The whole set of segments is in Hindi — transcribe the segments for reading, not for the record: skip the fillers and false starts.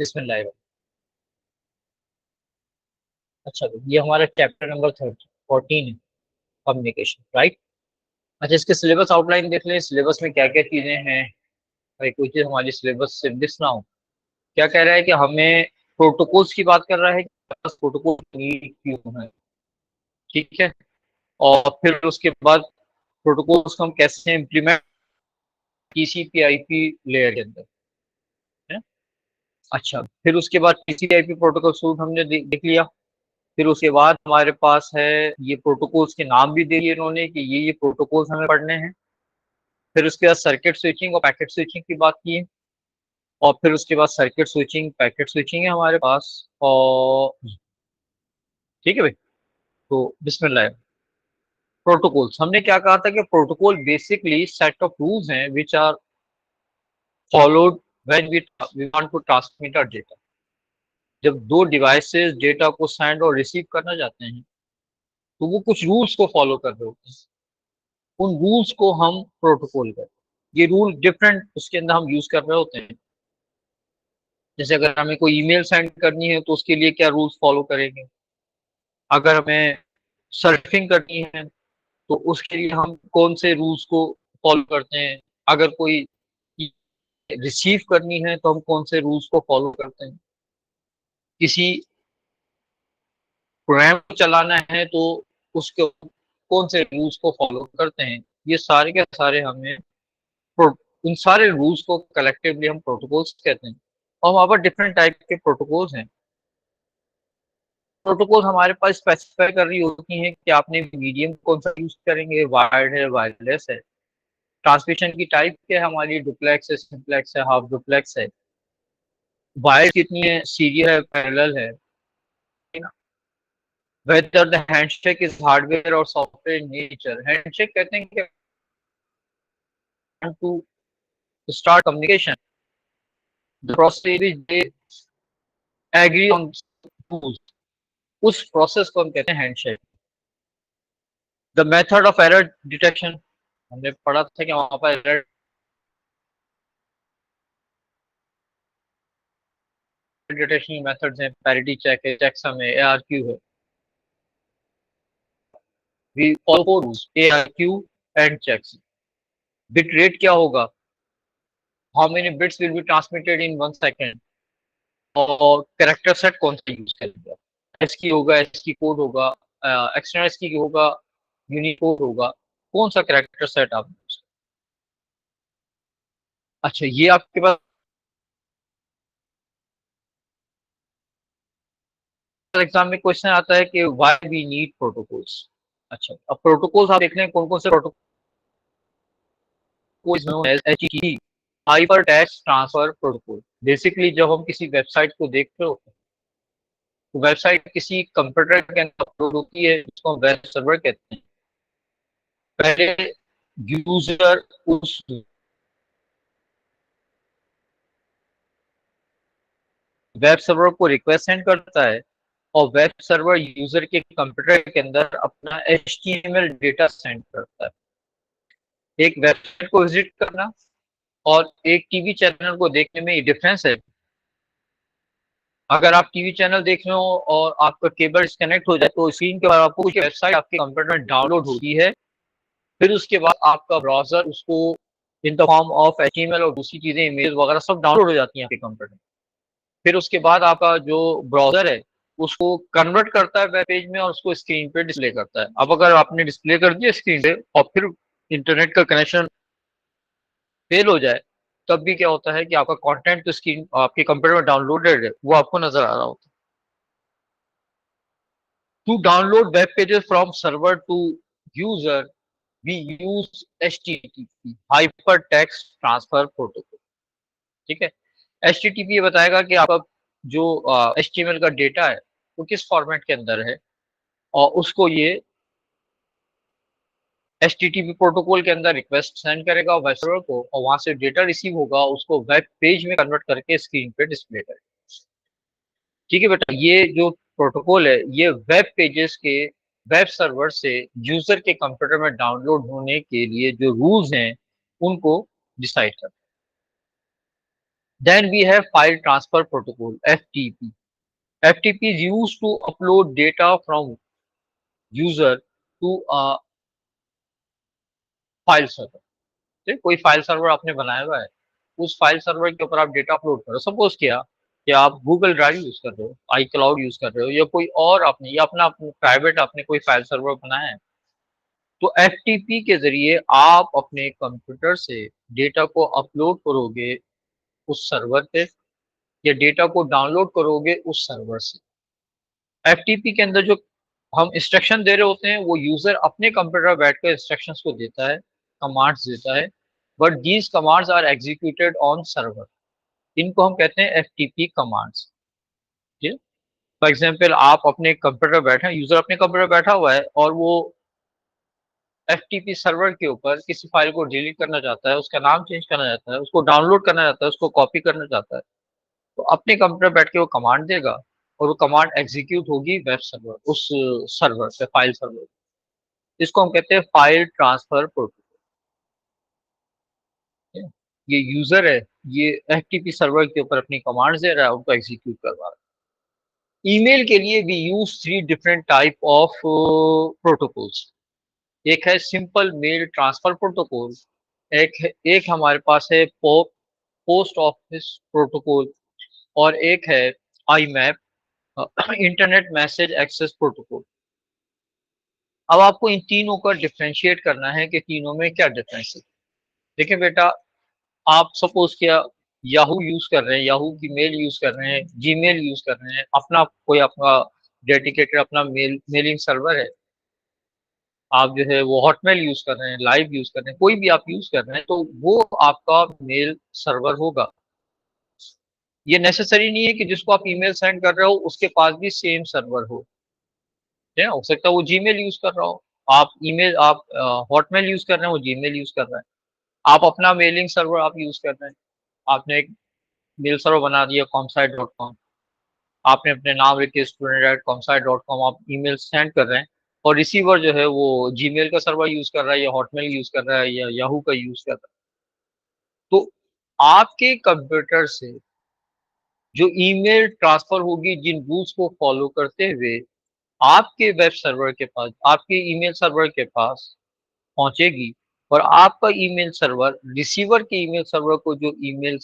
बिस्मिल्लाह। अच्छा, तो ये हमारा चैप्टर नंबर 14 है, कम्युनिकेशन, राइट। अच्छा, इसके सिलेबस आउटलाइन देख लें, सिलेबस में क्या क्या चीजें हैं। भाई कोई चीज हमारी सिलेबस से मिस ना हो। क्या कह रहा है कि हमें प्रोटोकॉल्स की बात कर रहा है कि प्रोटोकॉल नीड क्यों है, ठीक है। और फिर उसके बाद प्रोटोकॉल्स को हम कैसे इम्प्लीमेंट टीसीपी आईपी लेयर के अंदर, है। अच्छा, फिर उसके बाद टीसीपी आईपी प्रोटोकॉल सूट हमने देख लिया। फिर उसके बाद हमारे पास है, ये प्रोटोकॉल्स के नाम भी दे दिए इन्होंने कि ये प्रोटोकॉल्स हमें पढ़ने हैं। फिर उसके बाद सर्किट स्विचिंग और पैकेट स्विचिंग की बात की है। और फिर उसके बाद सर्किट स्विचिंग पैकेट स्विचिंग है हमारे पास। और ठीक है भाई, तो बिस्मिल्लाह। प्रोटोकॉल्स हमने क्या कहा था कि protocol basically set of rules हैं which are followed when we want to transmit our data. जब दो डिवाइसेस डेटा को सेंड और रिसीव करना चाहते हैं तो वो कुछ रूल्स को फॉलो कर रहे होते हैं। उन रूल्स को हम प्रोटोकॉल करते हैं। ये रूल डिफरेंट उसके अंदर हम यूज कर रहे होते हैं। जैसे अगर हमें कोई ईमेल सेंड करनी है तो उसके लिए क्या रूल्स फॉलो करेंगे। अगर हमें सर्फिंग करनी है तो उसके लिए हम कौन से रूल्स को फॉलो करते हैं। अगर कोई रिसीव करनी है तो हम कौन से रूल्स को फॉलो करते हैं। किसी प्रोग्राम को चलाना है तो उसके कौन से रूल्स को फॉलो करते हैं। ये सारे के सारे हमें उन सारे रूल्स को कलेक्टिवली हम प्रोटोकॉल्स कहते हैं। और वहाँ पर डिफरेंट टाइप के प्रोटोकॉल्स हैं। प्रोटोकॉल हमारे पास स्पेसिफाई कर रही होती हैं कि आपने मीडियम कौन सा यूज करेंगे, वायर्ड है वायरलेस है। ट्रांसमिशन की टाइप क्या है हमारी, डुप्लेक्स है सिंप्लेक्स है हाफ डुप्लेक्स है। वायर कितनी है, सीरियल है पैरेलल है। Whether the handshake is hardware और सॉफ्टवेयर इन नेचर। हैंडशेक कहते हैं कि to start communication the process which they agree on, उस प्रोसेस को हम कहते हैं handshake. The method of error detection, हमने पढ़ा था कि वहां पर एरर डिटेक्शन मेथड्स हैं, पैरिटी चेक है, चेकसम है, एआरक्यू है। We follow four rules, ARQ and checks. Bit rate क्या होगा, how many bits will be transmitted in 1 second. और कैरेक्टर सेट कौन सा यूज करेंगे, एस की होगा, एस की कोड होगा, एक्सटर्नल एस की होगा, यूनिकोड होगा। कौन सा कैरेक्टर सेट आप यूज करें। अच्छा, ये आपके पास एग्जाम में क्वेश्चन आता है कि व्हाई वी नीड प्रोटोकॉल्स। अच्छा, अब प्रोटोकॉल्स आप देख लें कौन कौन से protocol known as HTTP, hyper text transfer protocol. Basically जब हम किसी वेबसाइट को देख रहे होते हैं तो वेबसाइट किसी कंप्यूटर के अंदर अपलोड होती है जिसको हम वेब सर्वर कहते हैं। पहले यूजर उस वेब सर्वर को रिक्वेस्ट सेंड करता है और वेब सर्वर यूजर के कंप्यूटर के अंदर अपना एचटीएमएल डेटा सेंड करता है। एक वेबसाइट को विजिट करना और एक टीवी चैनल को देखने में ये डिफरेंस है। अगर आप टीवी चैनल देख रहे हो और आपका केबल डिस्कनेक्ट हो जाए तो स्क्रीन के बाद आपको वेबसाइट आपके कंप्यूटर में डाउनलोड होती है। फिर उसके बाद आपका ब्राउजर उसको in the form of HTML और दूसरी चीजें इमेज वगैरह सब डाउनलोड हो जाती हैं आपके कंप्यूटर में। फिर उसके बाद आपका जो ब्राउजर है उसको कन्वर्ट करता है वेब पेज में और उसको स्क्रीन पे डिस्प्ले करता है। अब अगर आपने डिस्प्ले कर दिया स्क्रीन पे और फिर इंटरनेट का कनेक्शन फेल हो जाए तब भी क्या होता है कि आपका कंटेंट तो स्क्रीन आपके कंप्यूटर में डाउनलोडेड है वो आपको नजर आ रहा होता है। To download web pages from server to user we use HTTP, hyper text transfer protocol. ठीक है, एचटीटीपी ये बताएगा कि आपका जो एचटीएमएल का डेटा है वो किस फॉर्मेट के अंदर है और उसको ये एचटीटीपी प्रोटोकॉल के अंदर रिक्वेस्ट सेंड करेगा वेब सर्वर को और वहां से डेटा रिसीव होगा उसको वेब पेज में कन्वर्ट करके स्क्रीन पे डिस्प्ले करेगा। ठीक है बेटा, ये जो प्रोटोकॉल है ये वेब पेजेस के वेब सर्वर से यूजर के कंप्यूटर में डाउनलोड होने के लिए जो रूल्स हैं उनको डिसाइड करता Then we have file transfer protocol, FTP. FTP is used to upload data from user to a file server. ठीक, कोई फाइल सर्वर आपने बनाया हुआ है, उस फाइल सर्वर के ऊपर आप डेटा अपलोड करो। सपोज किया कि आप गूगल ड्राइव यूज कर रहे हो, आई क्लाउड यूज कर रहे हो, या कोई और आपने या अपना प्राइवेट आपने कोई फाइल सर्वर बनाया है, तो एफटीपी के जरिए आप अपने कंप्यूटर से डेटा को अपलोड करोगे उस सर्वर पे, या डेटा को डाउनलोड करोगे उस सर्वर से। एफटीपी के अंदर जो हम इंस्ट्रक्शन दे रहे होते हैं वो यूजर अपने कंप्यूटर बैठकर इंस्ट्रक्शंस को देता है, कमांड्स देता है, but these commands are executed on server. इनको हम कहते हैं एफटीपी कमांड्स। फॉर एग्जांपल आप अपने कंप्यूटर बैठे हैं, यूजर अपने कंप्यूटर बैठा हुआ है और वो एफटीपी सर्वर के ऊपर किसी फाइल को डिलीट करना चाहता है, उसका नाम चेंज करना चाहता है, उसको डाउनलोड करना चाहता है, उसको कॉपी करना चाहता है, तो अपने कंप्यूटर बैठ के वो कमांड देगा और वो कमांड एग्जीक्यूट होगी वेब सर्वर, उस सर्वर पे, फाइल सर्वर। इसको हम कहते हैं फाइल ट्रांसफर प्रोटोकॉल। ये यूजर है, ये एफटीपी सर्वर के ऊपर अपनी कमांड्स दे रहा है, उनको एग्जीक्यूट करवा रहा है। ईमेल के लिए we use 3 different type of protocols. एक है सिंपल मेल ट्रांसफर प्रोटोकॉल, एक हमारे पास है पोस्ट ऑफिस प्रोटोकॉल, और एक है आईमैप, इंटरनेट मैसेज एक्सेस प्रोटोकॉल। अब आपको इन तीनों का डिफरेंशिएट करना है कि तीनों में क्या डिफरेंस है। देखिए बेटा, आप सपोज किया याहू यूज कर रहे हैं, याहू की मेल यूज कर रहे हैं, जीमेल यूज कर रहे हैं, अपना कोई अपना डेडिकेटेड अपना मेलिंग सर्वर है, आप जो है वो हॉटमेल यूज कर रहे हैं, लाइव यूज कर रहे हैं, कोई भी आप यूज कर रहे हैं, तो वो आपका मेल सर्वर होगा। ये नेसेसरी नहीं है कि जिसको आप ईमेल सेंड कर रहे हो उसके पास भी सेम सर्वर हो सकता है वो जीमेल यूज कर रहा हो, आप हॉटमेल यूज कर रहे हैं, वो जीमेल यूज कर रहा है, आप अपना मेलिंग सर्वर आप यूज कर रहे हैं, आपने एक मेल सर्वर बना दिया comsite.com, आपने अपने नाम लिख के student@comsite.com आप ईमेल सेंड कर रहे हैं, और रिसीवर जो है वो जीमेल का सर्वर यूज कर रहा है, या हॉटमेल यूज कर रहा है, या याहू का यूज कर रहा है। तो आपके कंप्यूटर से जो ईमेल ट्रांसफर होगी जिन रूल्स को फॉलो करते हुए आपके वेब सर्वर के पास, आपके ईमेल सर्वर के पास पहुंचेगी, और आपका ईमेल सर्वर रिसीवर के ईमेल सर्वर को जो ईमेल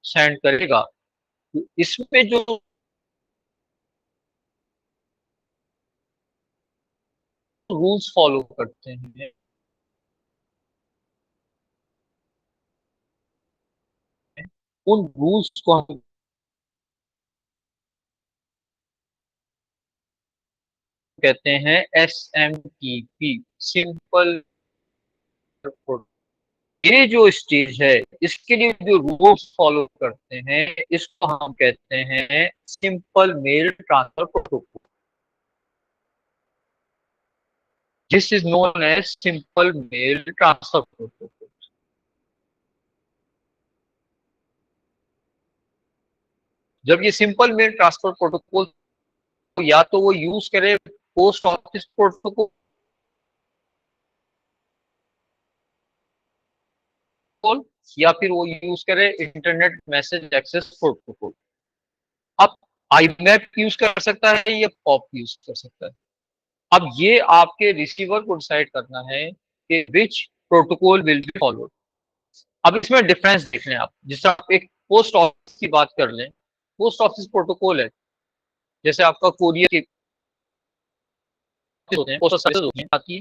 सेंड करेगा, तो इसमें जो रूल्स फॉलो करते हैं उन रूल्स को हम कहते हैं SMTP, सिंपल। ये जो स्टेज है इसके लिए जो रूल्स फॉलो करते हैं इसको हम कहते हैं simple mail transfer protocol. This is known as simple mail transfer protocol. जब ये सिंपल मेल ट्रांसफर प्रोटोकॉल, या तो वो यूज करे पोस्ट ऑफिस प्रोटोकॉल, या फिर वो यूज करे इंटरनेट मैसेज एक्सेस प्रोटोकॉल। अब आईमैप यूज कर सकता है या पॉप यूज कर सकता है। अब ये आपके रिसीवर को डिसाइड करना है कि विच प्रोटोकॉल विल बी फॉलोड। अब इसमें डिफरेंस देख लें आप, जिससे आप एक पोस्ट ऑफिस की बात कर लें, पोस्ट ऑफिस प्रोटोकॉल है, जैसे आपका कोरियर के होते हैं, पोस्टल सर्विसेज होती हैं आती है,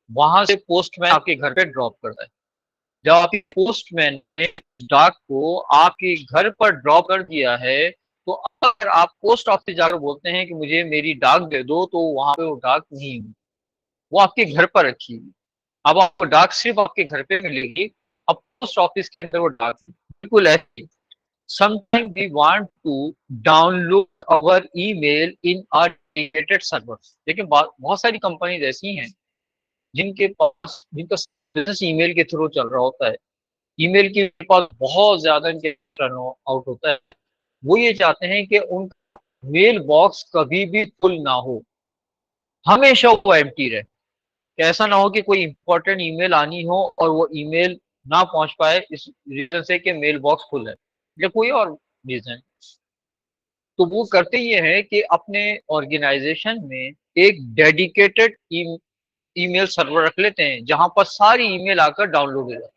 वहां से पोस्टमैन आपके घर पे ड्रॉप करता है। जब आपकी पोस्टमैन ने डाक को आपके घर पर ड्रॉप कर दिया है, तो अगर आप पोस्ट ऑफिस जाकर बोलते हैं कि मुझे मेरी डाक दे दो, तो वहां पे वो डाक नहीं होगी, वो आपके घर पर रखी हुई। अब आपको डाक सिर्फ आपके घर पे मिलेगी, अब पोस्ट ऑफिस के अंदर वो डाक बिल्कुल ऐसी। Sometime we want to download our email in a dedicated server. लेकिन बहुत सारी कंपनीज ऐसी हैं जिनका बिजनेस ईमेल के थ्रू चल रहा होता है, ईमेल के पास बहुत ज्यादा इनके टर्न आउट होता है, वो ये चाहते हैं कि उनका मेल बॉक्स कभी भी फुल ना हो, हमेशा वो एम्प्टी रहे, कि ऐसा ना हो कि कोई इंपॉर्टेंट ईमेल आनी हो और वो ईमेल ना पहुंच पाए इस रीजन से कि मेल बॉक्स फुल है। या कोई और रीजन। तो वो करते ये है कि अपने ऑर्गेनाइजेशन में एक डेडिकेटेड ईमेल सर्वर रख लेते हैं जहां पर सारी ईमेल आकर डाउनलोड हो जाए।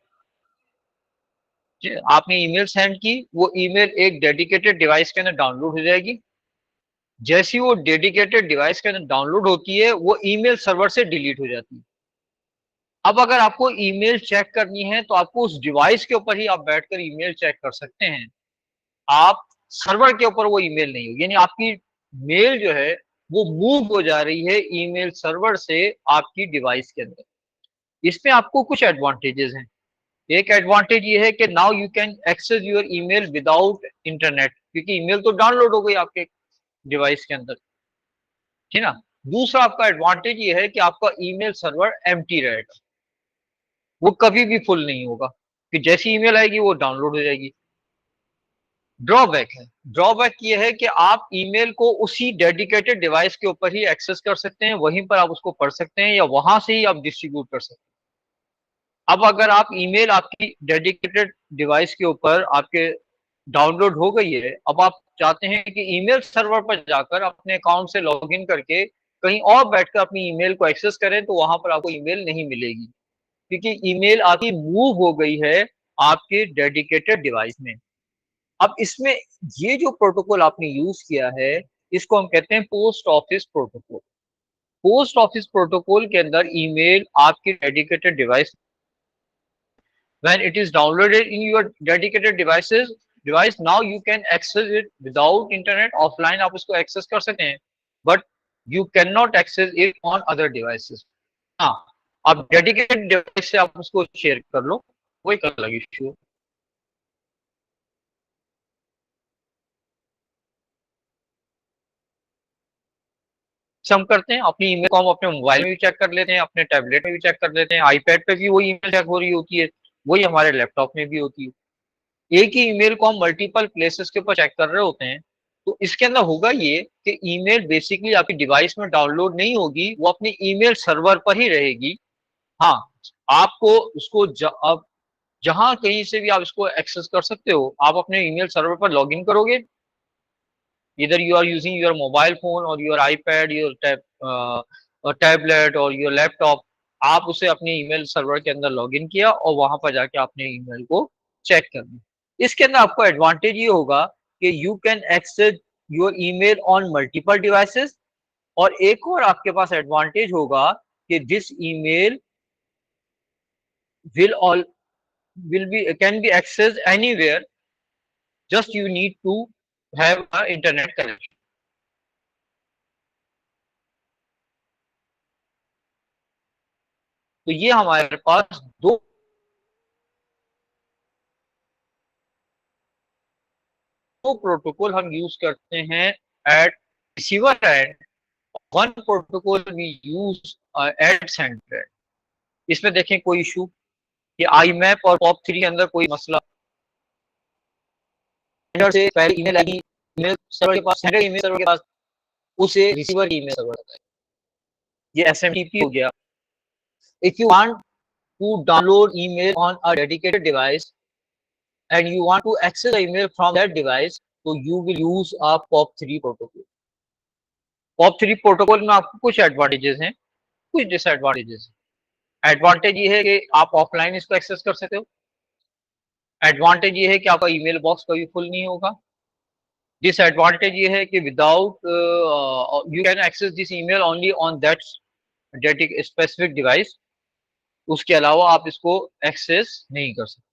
आपने ईमेल सेंड की, वो ईमेल एक डेडिकेटेड डिवाइस के अंदर डाउनलोड हो जाएगी। जैसी वो डेडिकेटेड डिवाइस के अंदर डाउनलोड होती है, वो ईमेल सर्वर से डिलीट हो जाती है। अब अगर आपको ईमेल चेक करनी है तो आपको उस डिवाइस के ऊपर ही आप बैठकर ईमेल चेक कर सकते हैं। आप सर्वर के ऊपर वो ईमेल नहीं होगी, यानी आपकी मेल जो है वो मूव हो जा रही है ईमेल सर्वर से आपकी डिवाइस के अंदर। इसमें आपको कुछ एडवांटेजेस हैं। एक एडवांटेज ये है कि now you can access your email without internet, क्योंकि ईमेल तो डाउनलोड हो गई आपके डिवाइस के अंदर, ठीक ना। दूसरा आपका एडवांटेज ये है कि आपका ईमेल सर्वर एम्प्टी रहेगा, वो कभी भी फुल नहीं होगा, कि जैसी ईमेल आएगी वो डाउनलोड हो जाएगी। ड्रॉबैक है, ड्रॉबैक ये है कि आप ईमेल को उसी डेडिकेटेड डिवाइस के ऊपर ही एक्सेस कर सकते हैं, वहीं पर आप उसको पढ़ सकते हैं या वहां से ही आप डिस्ट्रीब्यूट कर सकते हैं। अब अगर आप ईमेल आपकी डेडिकेटेड डिवाइस के ऊपर आपके डाउनलोड हो गई है, अब आप चाहते हैं कि ईमेल सर्वर पर जाकर अपने अकाउंट से लॉगिन करके कहीं और बैठकर अपनी ईमेल को एक्सेस करें, तो वहां पर आपको ईमेल नहीं मिलेगी, क्योंकि ईमेल आपकी मूव हो गई है आपके डेडिकेटेड डिवाइस में। अब इसमें ये जो प्रोटोकॉल आपने यूज किया है, इसको हम कहते हैं post office protocol. Post office protocol के अंदर ईमेल आपके dedicated device, when it is downloaded in your dedicated device, now you can access it without internet, offline आप उसको एक्सेस कर सकते हैं, but you cannot access it on other devices। हाँ, आप डेडिकेटेड डिवाइस से आप उसको शेयर कर लो, वो एक अलग इश्यू। हम करते हैं अपनी ईमेल को, हम अपने मोबाइल में भी चेक कर लेते हैं, अपने टैबलेट में भी चेक कर लेते हैं, आईपैड पे भी वही ईमेल चेक हो रही होती है, वही हमारे लैपटॉप में भी होती है। एक ही ईमेल को हम मल्टीपल प्लेसेस के ऊपर चेक कर रहे होते हैं। तो इसके अंदर होगा ये कि ईमेल बेसिकली आपकी डिवाइस में डाउनलोड नहीं होगी, वो अपने ईमेल सर्वर पर ही रहेगी। हाँ, आपको उसको अब जहां कहीं से भी आप इसको एक्सेस कर सकते हो, आप अपने ईमेल सर्वर पर लॉगिन करोगे, either you are using your mobile phone or your iPad, your tablet or your laptop, आप उसे अपने ईमेल सर्वर के अंदर लॉगिन किया और वहां पर जाके आपने ईमेल को चेक कर लिया। इसके अंदर आपको एडवांटेज ये होगा कि you can access your email on multiple devices, और एक और आपके पास एडवांटेज होगा कि this email will all will be can be accessed anywhere, just you need to have a internet connection। तो ये हमारे पास दो प्रोटोकॉल हम यूज करते हैं at receiver end, one protocol we use at sender end. इसमें देखें कोई इशू कि आई मैप और पॉप थ्री के अंदर कोई मसला, सेंडर से पहले ईमेल आएगी, ईमेल सर्वर के पास, सेंडर ईमेल सर्वर के पास, उसे रिसीवर ईमेल सर्वर आता है। ये एसएमटीपी हो गया। If you want to download email on a dedicated device and you want to access the email from that device, so you will use a POP3 protocol। POP3 protocol में आपको कुछ एडवांटेजेस हैं, कुछ डिसएडवांटेजेस। एडवांटेज ये है कि आप ऑफलाइन इसको एक्सेस कर सकते हो। एडवांटेज ये है कि आपका ईमेल बॉक्स कभी फुल नहीं होगा। डिसएडवांटेज ये है कि without you can access this email only on that specific device, उसके अलावा आप इसको एक्सेस नहीं कर सकते।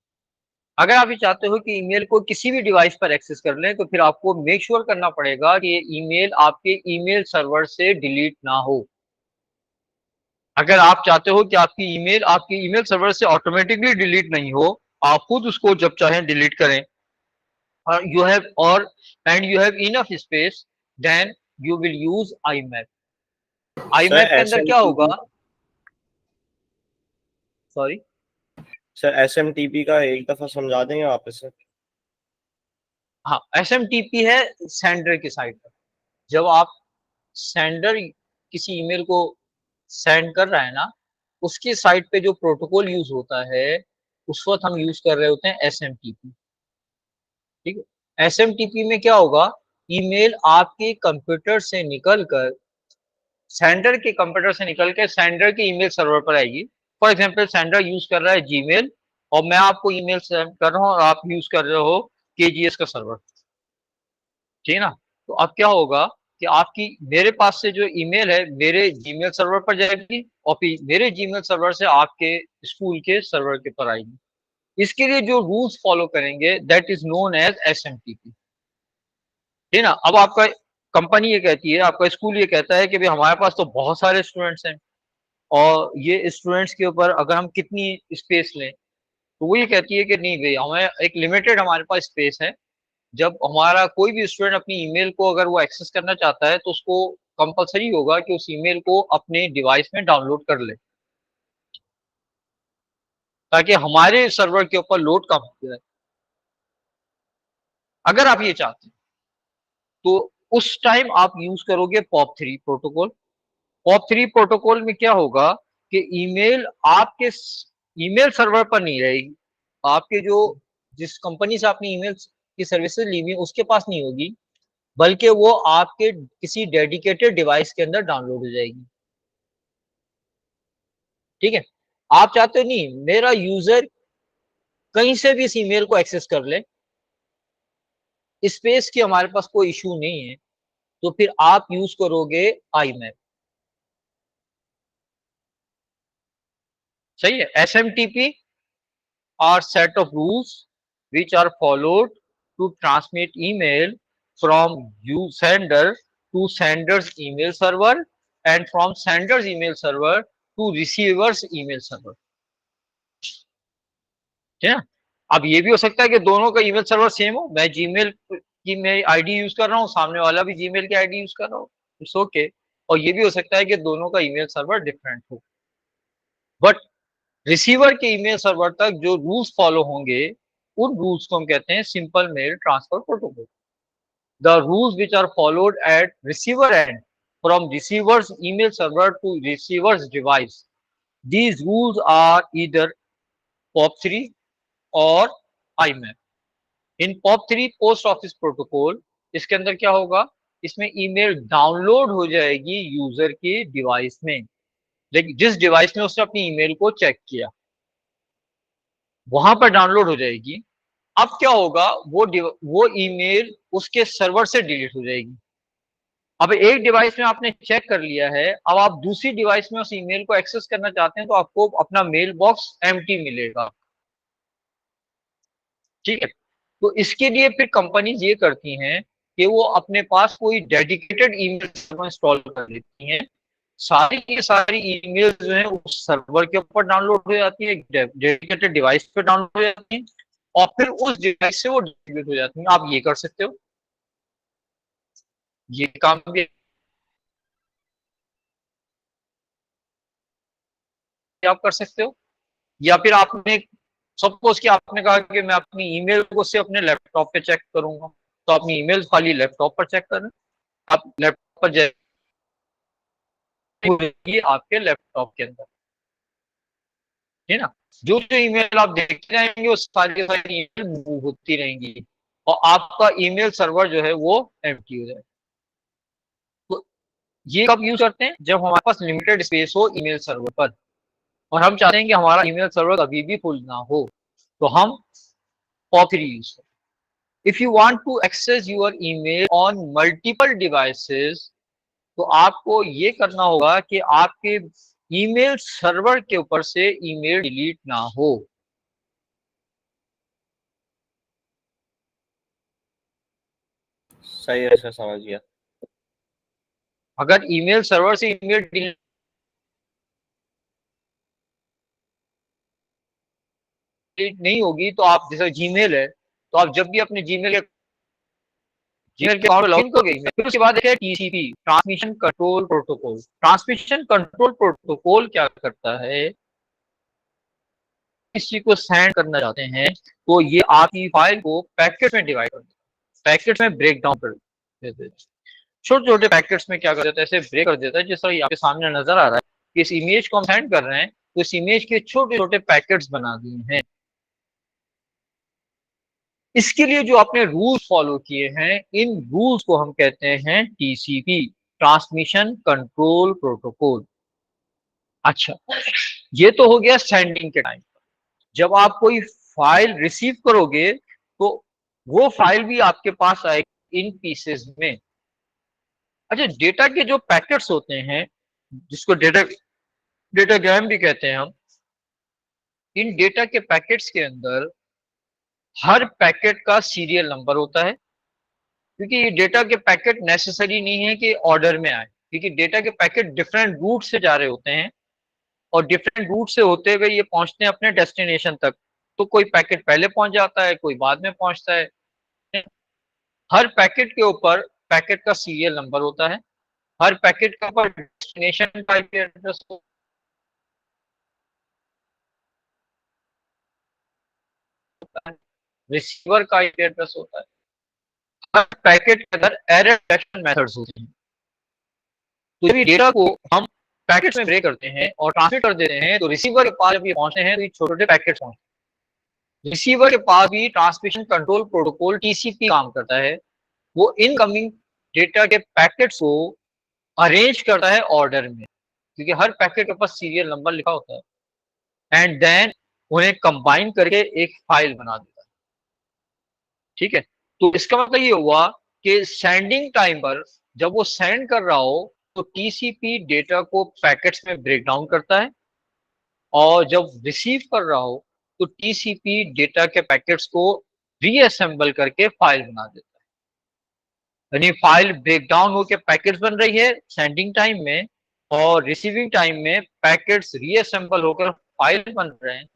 अगर आप ये चाहते हो कि ईमेल को किसी भी डिवाइस पर एक्सेस कर लें, तो फिर आपको मेक श्योर करना पड़ेगा कि ये ईमेल आपके ईमेल सर्वर से डिलीट ना हो। अगर आप चाहते हो कि आपकी ईमेल सर्वर से ऑटोमेटिकली डिलीट नहीं हो, आप खुद उसको जब चाहें डिलीट करें, और you have enough space, then you will use IMAP. Sir IMAP के अंदर क्या होगा, एसएमटीपी सॉरी सर एसएमटीपी का एक दफा समझा देंगे आप इसे? हाँ, एसएमटीपी है सेंडर की साइड पर। जब आप सेंडर किसी ईमेल को सेंड कर रहा है ना, उसकी साइट पे जो प्रोटोकॉल यूज होता है, उस वक्त हम यूज कर रहे होते हैं एसएमटीपी। ठीक है। एसएमटीपी में क्या होगा, ईमेल आपके कंप्यूटर से निकलकर सेंडर के कंप्यूटर से निकल के सेंडर के ईमेल सर्वर पर आएगी। फॉर एग्जांपल सेंडर यूज कर रहा है जीमेल और मैं आपको ईमेल सेंड कर रहा हूँ और आप यूज कर रहे हो केजीएस का सर्वर, ठीक है ना। तो अब क्या होगा कि आपकी मेरे पास से जो ईमेल है मेरे जीमेल सर्वर पर जाएगी और फिर मेरे जीमेल सर्वर से आपके स्कूल के सर्वर के पर आएगी। इसके लिए जो रूल्स फॉलो करेंगे that is known as SMTP, ठीक है ना। अब आपका कंपनी ये कहती है, आपका स्कूल ये कहता है कि भाई हमारे पास तो बहुत सारे स्टूडेंट्स हैं और ये स्टूडेंट्स के ऊपर अगर हम कितनी स्पेस लें, तो वो ये कहती है कि नहीं भाई हमें एक लिमिटेड हमारे पास स्पेस है। जब हमारा कोई भी स्टूडेंट अपनी ईमेल को अगर वो एक्सेस करना चाहता है तो उसको कंपलसरी होगा कि उस ईमेल को अपने डिवाइस में डाउनलोड कर ले, ताकि हमारे सर्वर के ऊपर लोड कम हो जाए। अगर आप ये चाहते हैं तो उस टाइम आप यूज करोगे पॉप 3 प्रोटोकॉल। पॉप 3 प्रोटोकॉल में क्या होगा कि ईमेल आपके ईमेल सर्वर पर नहीं रहेगी, आपके जो जिस कंपनी से आपने ईमेल की सर्विसेज ली हुई उसके पास नहीं होगी, बल्कि वो आपके किसी डेडिकेटेड डिवाइस के अंदर डाउनलोड हो जाएगी, ठीक है। आप चाहते हो नहीं मेरा यूजर कहीं से भी इस ईमेल को एक्सेस कर ले, स्पेस की हमारे पास कोई इशू नहीं है, तो फिर आप यूज करोगे आईमैप। सही है। SMTP are set of rules which are followed to transmit email from you sender to sender's email server and from sender's email server to receiver's email server, ठीक है ना। अब ये भी हो सकता है कि दोनों का ईमेल सर्वर सेम हो, मैं जीमेल की मैं आईडी यूज कर रहा हूँ, सामने वाला भी जीमेल की आईडी यूज कर रहा हूँ, इट्स ओके। और ये भी हो सकता है कि दोनों का ईमेल सर्वर डिफरेंट हो, बट रिसीवर के ईमेल सर्वर तक जो रूल्स फॉलो होंगे उन रूल्स को हम कहते हैं simple mail transfer protocol. The rules which are followed at receiver end from receiver's email server to receiver's device, these rules are either POP 3 और आईमैप। इन पॉप 3 पोस्ट ऑफिस प्रोटोकॉल, इसके अंदर क्या होगा, इसमें ईमेल डाउनलोड हो जाएगी यूजर के डिवाइस में, लेकिन जिस डिवाइस में उसने अपनी ईमेल को चेक किया वहां पर डाउनलोड हो जाएगी। अब क्या होगा, वो ईमेल उसके सर्वर से डिलीट हो जाएगी। अब एक डिवाइस में आपने चेक कर लिया है, अब आप दूसरी डिवाइस में उस ईमेल को एक्सेस करना चाहते हैं तो आपको अपना मेल बॉक्स एम्प्टी मिलेगा, ठीक है। तो इसके लिए फिर कंपनीज ये करती हैं कि वो अपने पास कोई डेडिकेटेड ईमेल सर्वर इंस्टॉल कर लेती हैं। सारी की सारी ईमेल जो है उस सर्वर के ऊपर डाउनलोड हो जाती है, डेडिकेटेड डिवाइस पे डाउनलोड हो जाती है और फिर उस डिवाइस से वो डिस्ट्रीब्यूट हो जाती है। आप ये कर सकते हो, ये काम भी आप कर सकते हो। या फिर आपने सपोज कि आपने कहा कि मैं अपनी ईमेल को सिर्फ अपने लैपटॉप पे चेक करूंगा, तो अपनी ईमेल खाली लैपटॉप पर चेक करें। आप लैपटॉप पर जाएगी आपके लैपटॉप के अंदर, है ना। जो जो ईमेल आप देखते रहेंगे वो सारी सारी ईमेल मूव होती रहेंगी और आपका ईमेल सर्वर जो है वो एम्प्टी हो जाए। तो ये कब यूज करते हैं, जब हमारे पास लिमिटेड स्पेस हो ईमेल सर्वर पर और हम चाहते हैं कि हमारा ईमेल सर्वर कभी भी फुल ना हो, तो हम पॉप 3 यूज करते हैं। If you want to access your email on multiple devices, तो आपको ये करना होगा कि आपके ईमेल सर्वर के ऊपर से ईमेल डिलीट ना हो। सही है, सर समझ गया। अगर ईमेल सर्वर से ईमेल डिलीट नहीं होगी तो आप जैसे जीमेल है, तो आप जब भी अपने जीमेल के अकाउंट लॉगिन करोगे फिर उसके बाद है TCP, transmission control protocol. Transmission control protocol क्या करता है, किसी को सेंड करना चाहते हैं तो ये आपकी फाइल को पैकेट में डिवाइड कर देता है, पैकेट में ब्रेक डाउन कर देता है। छोटे छोटे पैकेट्स में क्या कर देता है, ऐसे ब्रेक कर देता है। जैसा आपके सामने नजर आ रहा है कि इस इमेज को हम सेंड कर रहे हैं तो इस इमेज के छोटे छोटे पैकेट्स बना दिए हैं। इसके लिए जो आपने रूल्स फॉलो किए हैं, इन रूल्स को हम कहते हैं टीसीपी, ट्रांसमिशन कंट्रोल प्रोटोकॉल। अच्छा, ये तो हो गया सेंडिंग के टाइम। जब आप कोई फाइल रिसीव करोगे तो वो फाइल भी आपके पास आएगी इन पीसेस में। अच्छा, डेटा के जो पैकेट्स होते हैं, जिसको डेटाग्राम भी कहते हैं हम, इन डेटा के पैकेट्स के अंदर हर पैकेट का सीरियल नंबर होता है, क्योंकि ये डेटा के पैकेट नेसेसरी नहीं है कि ऑर्डर में आए, क्योंकि डेटा के पैकेट डिफरेंट रूट से जा रहे होते हैं और डिफरेंट रूट से होते हुए ये पहुंचते हैं अपने डेस्टिनेशन तक। तो कोई पैकेट पहले पहुंच जाता है, कोई बाद में पहुंचता है। हर पैकेट के ऊपर पैकेट का सीरियल नंबर होता है, हर पैकेट के ऊपर डेस्टिनेशन का आईपी एड्रेस होता है, रिसीवर का आईपी एड्रेस होता है। हर पैकेट के अंदर एरर डिटेक्शन मेथड्स होते हैं। तो जब ये डेटा को हम पैकेट्स में ब्रेक करते हैं और ट्रांसमिट कर देते हैं, तो रिसीवर के पास जब ये पहुंचते हैं तो ये छोटे छोटे पैकेट्स पहुंचते हैं। रिसीवर के पास भी ट्रांसमिशन कंट्रोल प्रोटोकॉल टीसीपी काम करता है। वो इनकमिंग डेटा के पैकेट्स को अरेंज करता है ऑर्डर में, क्योंकि हर पैकेट के ऊपर सीरियल नंबर लिखा होता है, एंड देन उन्हें कंबाइन करके एक फाइल बना देता है। ठीक है, तो इसका मतलब ये हुआ कि सेंडिंग टाइम पर जब वो सेंड कर रहा हो तो टीसीपी डेटा को पैकेट्स में ब्रेक डाउन करता है, और जब रिसीव कर रहा हो तो टीसीपी डेटा के पैकेट्स को रीअसेंबल करके फाइल बना देता है। यानी फाइल ब्रेक डाउन होकर पैकेट्स बन रही है सेंडिंग टाइम में, और रिसीविंग टाइम में पैकेट्स रीअसेंबल होकर फाइल बन रहे हैं।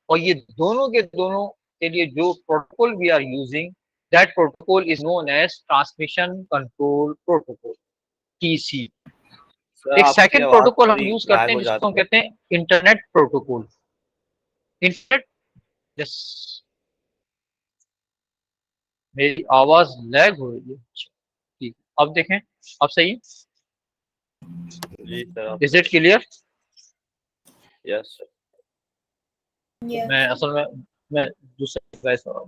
और ये दोनों के दोनों के लिए जो protocol we are using, that protocol is known as transmission control protocol, TC. Sir एक आपकी सेकंड आवाज प्रोटोकॉल हम थोड़ी यूज करते लैग हैं हो जिसको हम जाती है। कहते हैं इंटरनेट प्रोटोकॉल। इंटरनेट, यस, मेरी आवाज लैग हो रही है। ठीक, अब देखें, अब सही है? जी sir is it clear? Yes sir. मैं असल में मैं दूसरे डिवाइस पर हूं।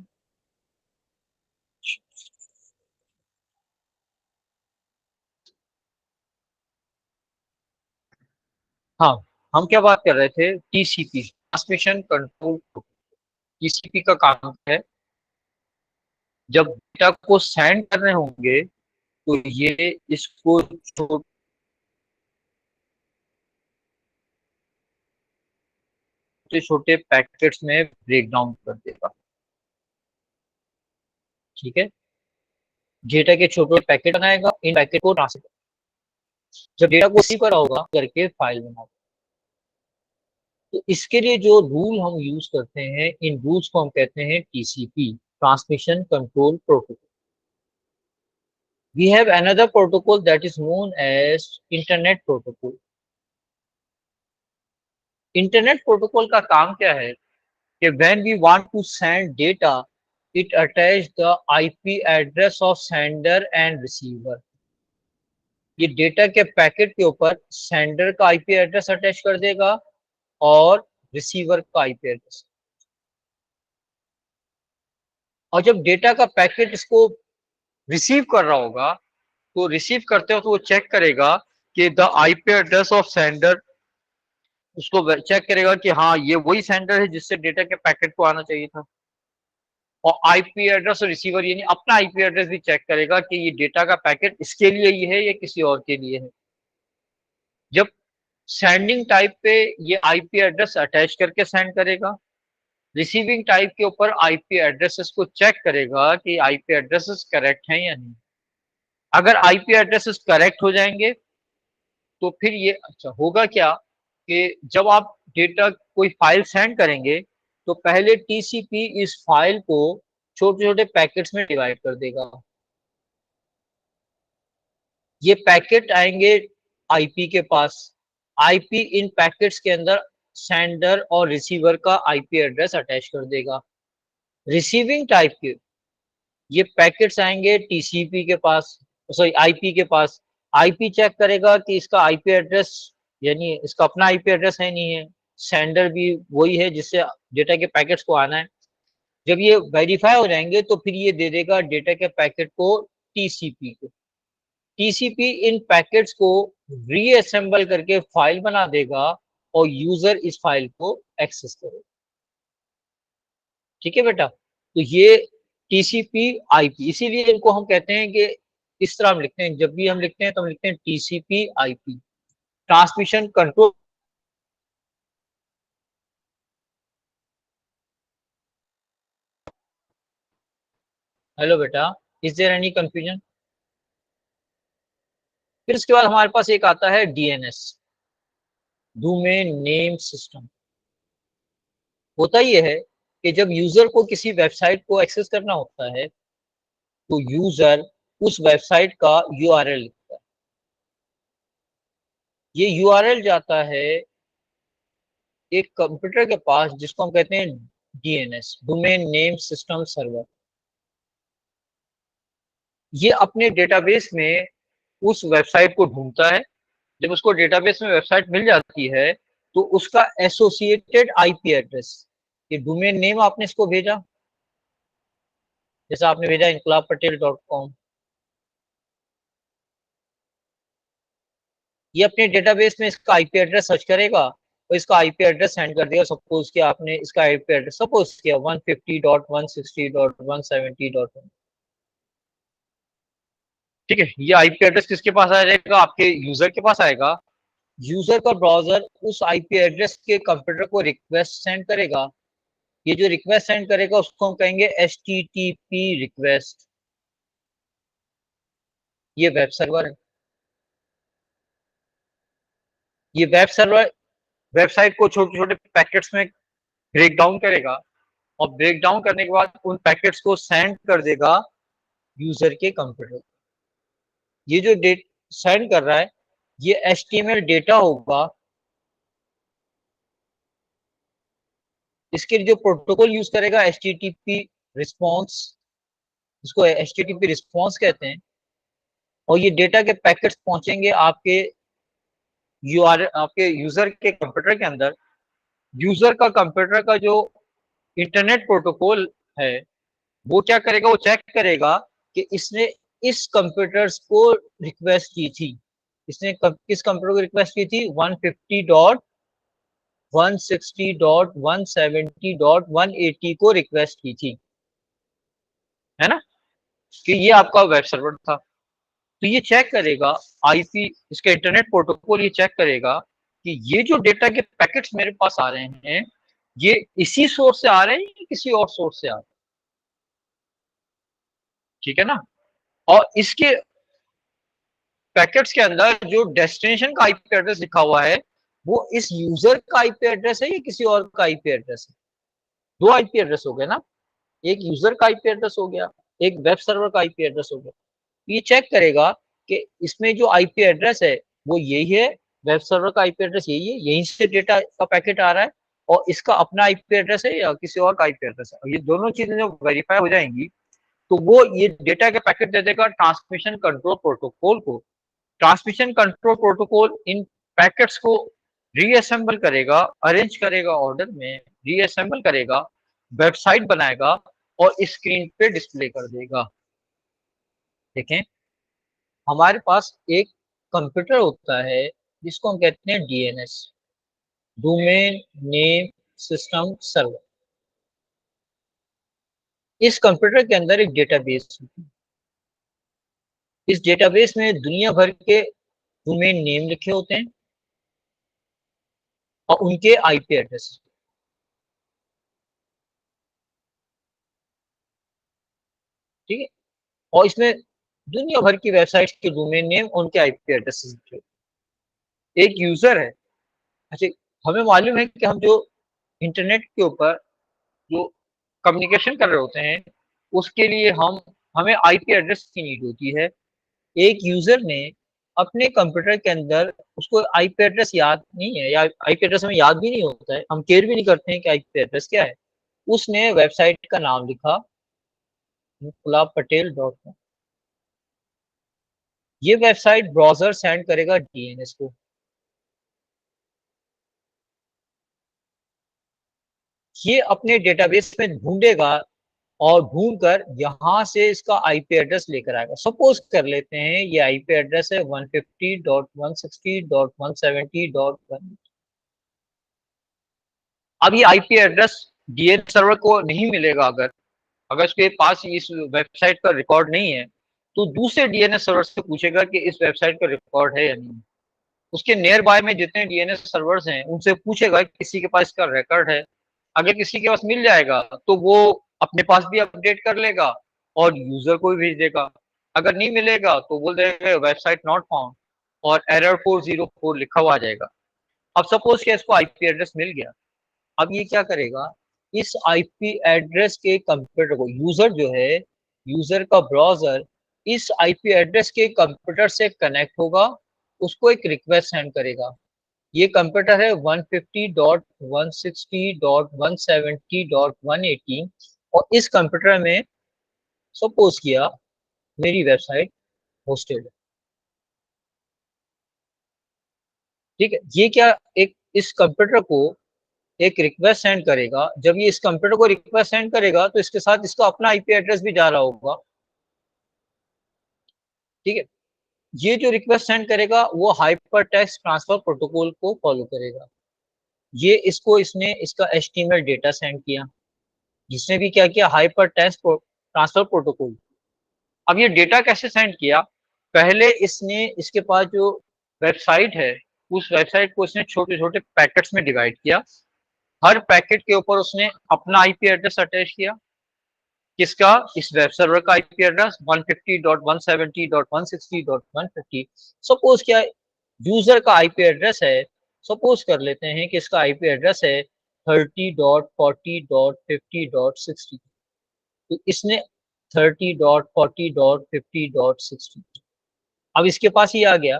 हाँ, हम क्या बात कर रहे थे, टीसीपी, ट्रांसमिशन कंट्रोल। टीसीपी का काम है, जब डेटा को सेंड कर रहे होंगे तो ये इसको छोटे छोटे पैकेट्स में ब्रेक डाउन कर देगा। ठीक है, डेटा के छोटे पैकेट बनाएगा, इन पैकेट को ट्रांसफर, जब डेटा को रिसीव करा होगा करके फाइल बनाएगा। तो इसके लिए जो रूल हम यूज करते हैं, इन रूल्स को हम कहते हैं TCP, transmission control protocol. We have another protocol that is known as internet protocol. Internet protocol का काम क्या है कि when we want to send data, it attach the IP address of sender and receiver. ये डेटा के पैकेट के ऊपर सेंडर का आईपी एड्रेस अटैच कर देगा और रिसीवर का आईपी एड्रेस। और जब डेटा का पैकेट इसको रिसीव कर रहा होगा तो रिसीव करते हो तो वो चेक करेगा कि the IP address of sender, उसको चेक करेगा कि हाँ ये वही सेंडर है जिससे डेटा के पैकेट को आना चाहिए था। और आईपी एड्रेस और रिसीवर यानी अपना आईपी एड्रेस भी चेक करेगा कि ये डेटा का पैकेट इसके लिए ही है या किसी और के लिए है। जब सेंडिंग टाइप पे ये आईपी एड्रेस अटैच करके सेंड करेगा, रिसीविंग टाइप के ऊपर आईपी एड्रेसेस को चेक करेगा कि आईपी एड्रेसेस करेक्ट हैं या नहीं। अगर आईपी एड्रेसेस करेक्ट हो जाएंगे तो फिर ये अच्छा होगा क्या कि जब आप डेटा कोई फाइल सेंड करेंगे तो पहले टीसीपी इस फाइल को छोटे छोटे पैकेट्स में डिवाइड कर देगा। ये पैकेट आएंगे आईपी के पास, आईपी इन पैकेट्स के अंदर सेंडर और रिसीवर का आईपी एड्रेस अटैच कर देगा। रिसीविंग टाइप के ये पैकेट्स आएंगे टीसीपी के पास, सॉरी आईपी के पास। आईपी चेक करेगा कि इसका आईपी एड्रेस यानी इसका अपना आईपी एड्रेस है नहीं है, सेंडर भी वही है जिससे डेटा के पैकेट्स को आना है। जब ये वेरीफाई हो जाएंगे तो फिर ये दे देगा डेटा के पैकेट को टीसीपी को। टीसीपी इन पैकेट्स को रीअसेंबल करके फाइल बना देगा और यूजर इस फाइल को एक्सेस करेगा। ठीक है बेटा, तो ये टीसीपी आईपी, इसीलिए इनको हम कहते हैं कि इस तरह हम लिखते हैं, जब भी हम लिखते हैं तो हम लिखते हैं TCP IP, transmission control. Hello बेटा, इज देयर एनी कंफ्यूजन? फिर उसके बाद हमारे पास एक आता है डीएनएस, डोमेन नेम सिस्टम। होता यह है कि जब यूजर को किसी वेबसाइट को एक्सेस करना होता है तो यूजर उस वेबसाइट का यूआरएल लिखता है। ये यूआरएल जाता है एक कंप्यूटर के पास जिसको हम कहते हैं DNS, domain name system server. ये अपने डेटाबेस में उस वेबसाइट को ढूंढता है। जब उसको डेटाबेस में वेबसाइट मिल जाती है तो उसका एसोसिएटेड आईपी एड्रेस, ये डोमेन नेम आपने इसको भेजा, जैसे आपने भेजा inqilabpatel.com, ये अपने डेटाबेस में इसका आईपी एड्रेस सर्च करेगा और इसका आईपी एड्रेस सेंड कर देगा। सपोज कि आपने इसका आईपी एड्रेस सपोज किया 150.160.170.1। ठीक है, ये आईपी एड्रेस किसके पास आ जाएगा? आपके यूजर के पास आएगा। यूजर का ब्राउजर उस आईपी एड्रेस के कंप्यूटर को रिक्वेस्ट सेंड करेगा। ये जो रिक्वेस्ट सेंड करेगा उसको हम कहेंगे एचटीटीपी रिक्वेस्ट। ये वेब सर्वर है। ये वेब सर्वर वेबसाइट को छोटे छोटे पैकेट्स में ब्रेक डाउन करेगा और ब्रेक डाउन करने के बाद उन पैकेट्स को सेंड कर देगा यूजर के कंप्यूटर। ये जो डेट सेंड कर रहा है ये एचटीएमएल डेटा होगा। इसके लिए जो प्रोटोकॉल यूज करेगा एचटीटीपी रिस्पॉन्स, इसको एचटीटीपी रिस्पॉन्स कहते हैं। और ये डेटा के पैकेट्स पहुंचेंगे आपके यूजर के कंप्यूटर के अंदर। यूजर का कंप्यूटर का जो इंटरनेट प्रोटोकॉल है वो क्या करेगा, वो चेक करेगा कि इसने इस कंप्यूटर्स को रिक्वेस्ट की थी। इसने किस कंप्यूटर को रिक्वेस्ट की थी? 150.160.170.180 को रिक्वेस्ट की थी, है ना, कि ये आपका वेब सर्वर था। तो ये चेक करेगा आईपी, इसका इंटरनेट प्रोटोकॉल ये चेक करेगा कि ये जो डेटा के पैकेट्स मेरे पास आ रहे हैं ये इसी सोर्स से आ रहे हैं या किसी और सोर्स से आ रहे हैं। ठीक है ना, और इसके पैकेट्स के अंदर जो डेस्टिनेशन का आईपी एड्रेस लिखा हुआ है वो इस यूजर का आईपी एड्रेस है या किसी और का आईपी एड्रेस है? दो आईपी एड्रेस हो गए ना, एक यूजर का आईपी एड्रेस हो गया, एक वेब सर्वर का आईपी एड्रेस हो गया। ये चेक करेगा कि इसमें जो आईपी एड्रेस है वो यही है, वेब सर्वर का आईपी एड्रेस यही है, यहीं से डेटा का पैकेट आ रहा है, और इसका अपना आईपी एड्रेस है या किसी और का आईपी एड्रेस है। ये दोनों चीजें जो वेरीफाई हो जाएंगी तो वो ये डेटा के पैकेट दे देगा ट्रांसमिशन कंट्रोल प्रोटोकॉल को। ट्रांसमिशन कंट्रोल प्रोटोकॉल इन पैकेट्स को रीअसेंबल करेगा, अरेंज करेगा ऑर्डर में, रीअसेंबल करेगा, वेबसाइट बनाएगा और स्क्रीन पे डिस्प्ले कर देगा। देखें, हमारे पास एक कंप्यूटर होता है जिसको हम कहते हैं DNS, domain name system server. इस कंप्यूटर के अंदर एक डेटाबेस होती है। इस डेटाबेस में दुनिया भर के डोमेन नेम लिखे होते हैं और उनके आईपी एड्रेस। ठीक है, और इसमें दुनिया भर की वेबसाइट के डोमेन नेम उनके आईपी एड्रेस। एक यूजर है, अच्छा, हमें मालूम है कि हम जो इंटरनेट के ऊपर जो कम्युनिकेशन कर रहे होते हैं उसके लिए हमें आईपी एड्रेस की नीड होती है। एक यूजर ने अपने कंप्यूटर के अंदर, उसको आईपी एड्रेस याद नहीं है या आईपी एड्रेस हमें याद भी नहीं होता है, हम केयर भी नहीं करते हैं कि आईपी एड्रेस क्या है। उसने वेबसाइट का नाम लिखा inqilabpatel.com। ये वेबसाइट ब्राउजर सेंड करेगा डीएनएस को। ये अपने डेटाबेस में ढूंढेगा और ढूंढ कर यहाँ से इसका आईपी एड्रेस लेकर आएगा। सपोज कर लेते हैं ये आईपी एड्रेस है 150.160.170.1। अब ये आईपी एड्रेस डीएनएस सर्वर को नहीं मिलेगा। अगर अगर उसके पास इस वेबसाइट का रिकॉर्ड नहीं है तो दूसरे डीएनएस सर्वर से पूछेगा कि इस वेबसाइट का रिकॉर्ड है या नहीं। उसके नियर बाय में जितने डीएनएस सर्वर्स हैं उनसे पूछेगा किसी के पास इसका रिकॉर्ड है। अगर किसी के पास मिल जाएगा तो वो अपने पास भी अपडेट कर लेगा और यूजर को भी भेज देगा। अगर नहीं मिलेगा तो बोल देगा वेबसाइट नॉट फाउंड और एरर 404 लिखा हुआ आ जाएगा। अब सपोज कि इसको आईपी एड्रेस मिल गया। अब ये क्या करेगा, इस आईपी एड्रेस के कंप्यूटर को, यूजर जो है, यूजर का ब्राउजर इस आईपी एड्रेस के कंप्यूटर से कनेक्ट होगा, उसको एक रिक्वेस्ट सेंड करेगा। ये कंप्यूटर है 150.160.170.180 और इस कंप्यूटर में सपोज किया मेरी वेबसाइट होस्टेड है। ठीक है, ये क्या एक इस कंप्यूटर को एक रिक्वेस्ट सेंड करेगा। जब ये इस कंप्यूटर को रिक्वेस्ट सेंड करेगा तो इसके साथ इसका अपना आईपी एड्रेस भी जा रहा होगा। ठीक है, ये जो रिक्वेस्ट सेंड करेगा वो हाइपर टेक्स्ट ट्रांसफर प्रोटोकॉल को फॉलो करेगा। ये इसको इसने इसका एचटीएमएल डेटा सेंड किया, जिसने भी क्या किया, हाइपर टेक्स्ट ट्रांसफर प्रोटोकॉल। अब ये डेटा कैसे सेंड किया, पहले इसने इसके पास जो वेबसाइट है उस वेबसाइट को इसने छोटे छोटे पैकेट्स में डिवाइड किया। हर पैकेट के ऊपर उसने अपना आईपी एड्रेस अटैच किया। किसका, इस वेब सर्वर का आईपी एड्रेस 150.170.160.150। सपोज क्या यूजर का आईपी एड्रेस है, सपोज कर लेते हैं कि इसका आईपी एड्रेस है 30.40.50.60। तो इसने 30.40.50.60, अब इसके पास ही आ गया।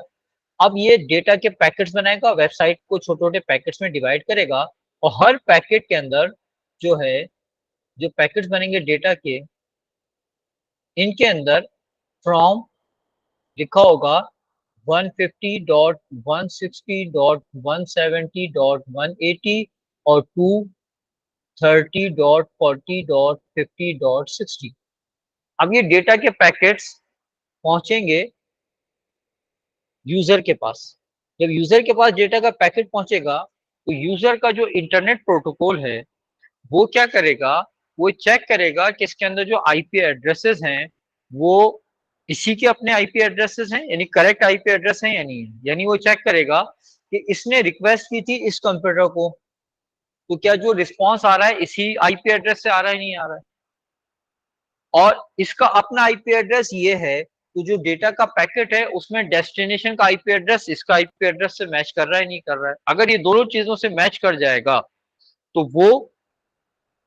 अब ये डेटा के पैकेट्स बनाएगा, वेबसाइट को छोटे छोटे पैकेट्स में डिवाइड करेगा और हर पैकेट के अंदर जो है, जो पैकेट्स बनेंगे डेटा के, इनके अंदर फ्रॉम लिखा होगा 150.160.170.180 और टू 30.40.50.60। अब ये डेटा के पैकेट्स पहुंचेंगे यूजर के पास। जब यूजर के पास डेटा का पैकेट पहुंचेगा तो यूजर का जो इंटरनेट प्रोटोकॉल है वो क्या करेगा, वो चेक करेगा कि इसके अंदर जो आईपी एड्रेसेस हैं वो इसी के अपने आईपी एड्रेसेस हैं, यानी करेक्ट आईपी एड्रेस हैं या नहीं है। यानी वो चेक करेगा कि इसने रिक्वेस्ट की थी इस कंप्यूटर को, तो क्या जो रिस्पॉन्स आ रहा है इसी आईपी एड्रेस से आ रहा है, नहीं आ रहा है। और इसका अपना आईपी एड्रेस ये है, तो जो डेटा का पैकेट है उसमें डेस्टिनेशन का आईपी एड्रेस इसका आईपी एड्रेस से मैच कर रहा है, नहीं कर रहा है। अगर ये दोनों चीजों से मैच कर जाएगा तो वो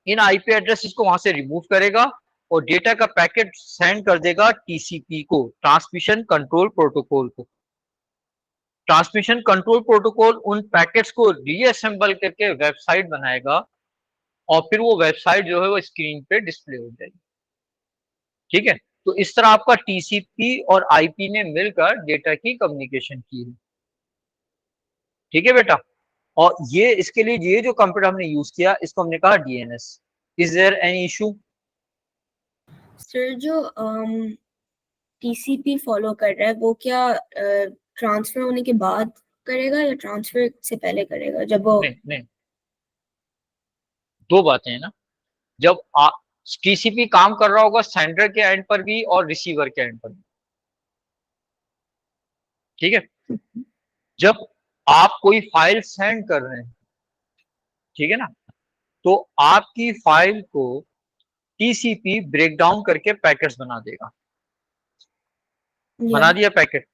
इन आईपी एड्रेसेस को वहां से रिमूव करेगा और डेटा का पैकेट सेंड कर देगा टीसीपी को, ट्रांसमिशन कंट्रोल प्रोटोकॉल को। ट्रांसमिशन कंट्रोल प्रोटोकॉल उन पैकेट्स को रीअसेंबल करके वेबसाइट बनाएगा और फिर वो वेबसाइट जो है वो स्क्रीन पे डिस्प्ले हो जाएगी। ठीक है, तो इस तरह आपका टीसीपी और आईपी ने मिलकर डेटा की कम्युनिकेशन की है। ठीक है बेटा, और ये इसके लिए ये जो कंप्यूटर हमने यूज किया इसको हमने कहा DNS. Is there any issue? Sir जो टीसीपी फॉलो कर रहा है वो क्या ट्रांसफर होने के बाद करेगा या ट्रांसफर से पहले करेगा? जब वो नहीं, दो बातें हैं ना। जब टीसीपी काम कर रहा होगा सेंडर के एंड पर भी और रिसीवर के एंड पर भी। ठीक है, जब आप कोई फाइल सेंड कर रहे हैं, ठीक है ना, तो आपकी फाइल को टीसीपी ब्रेक डाउन करके पैकेट्स बना देगा। बना दिया पैकेट,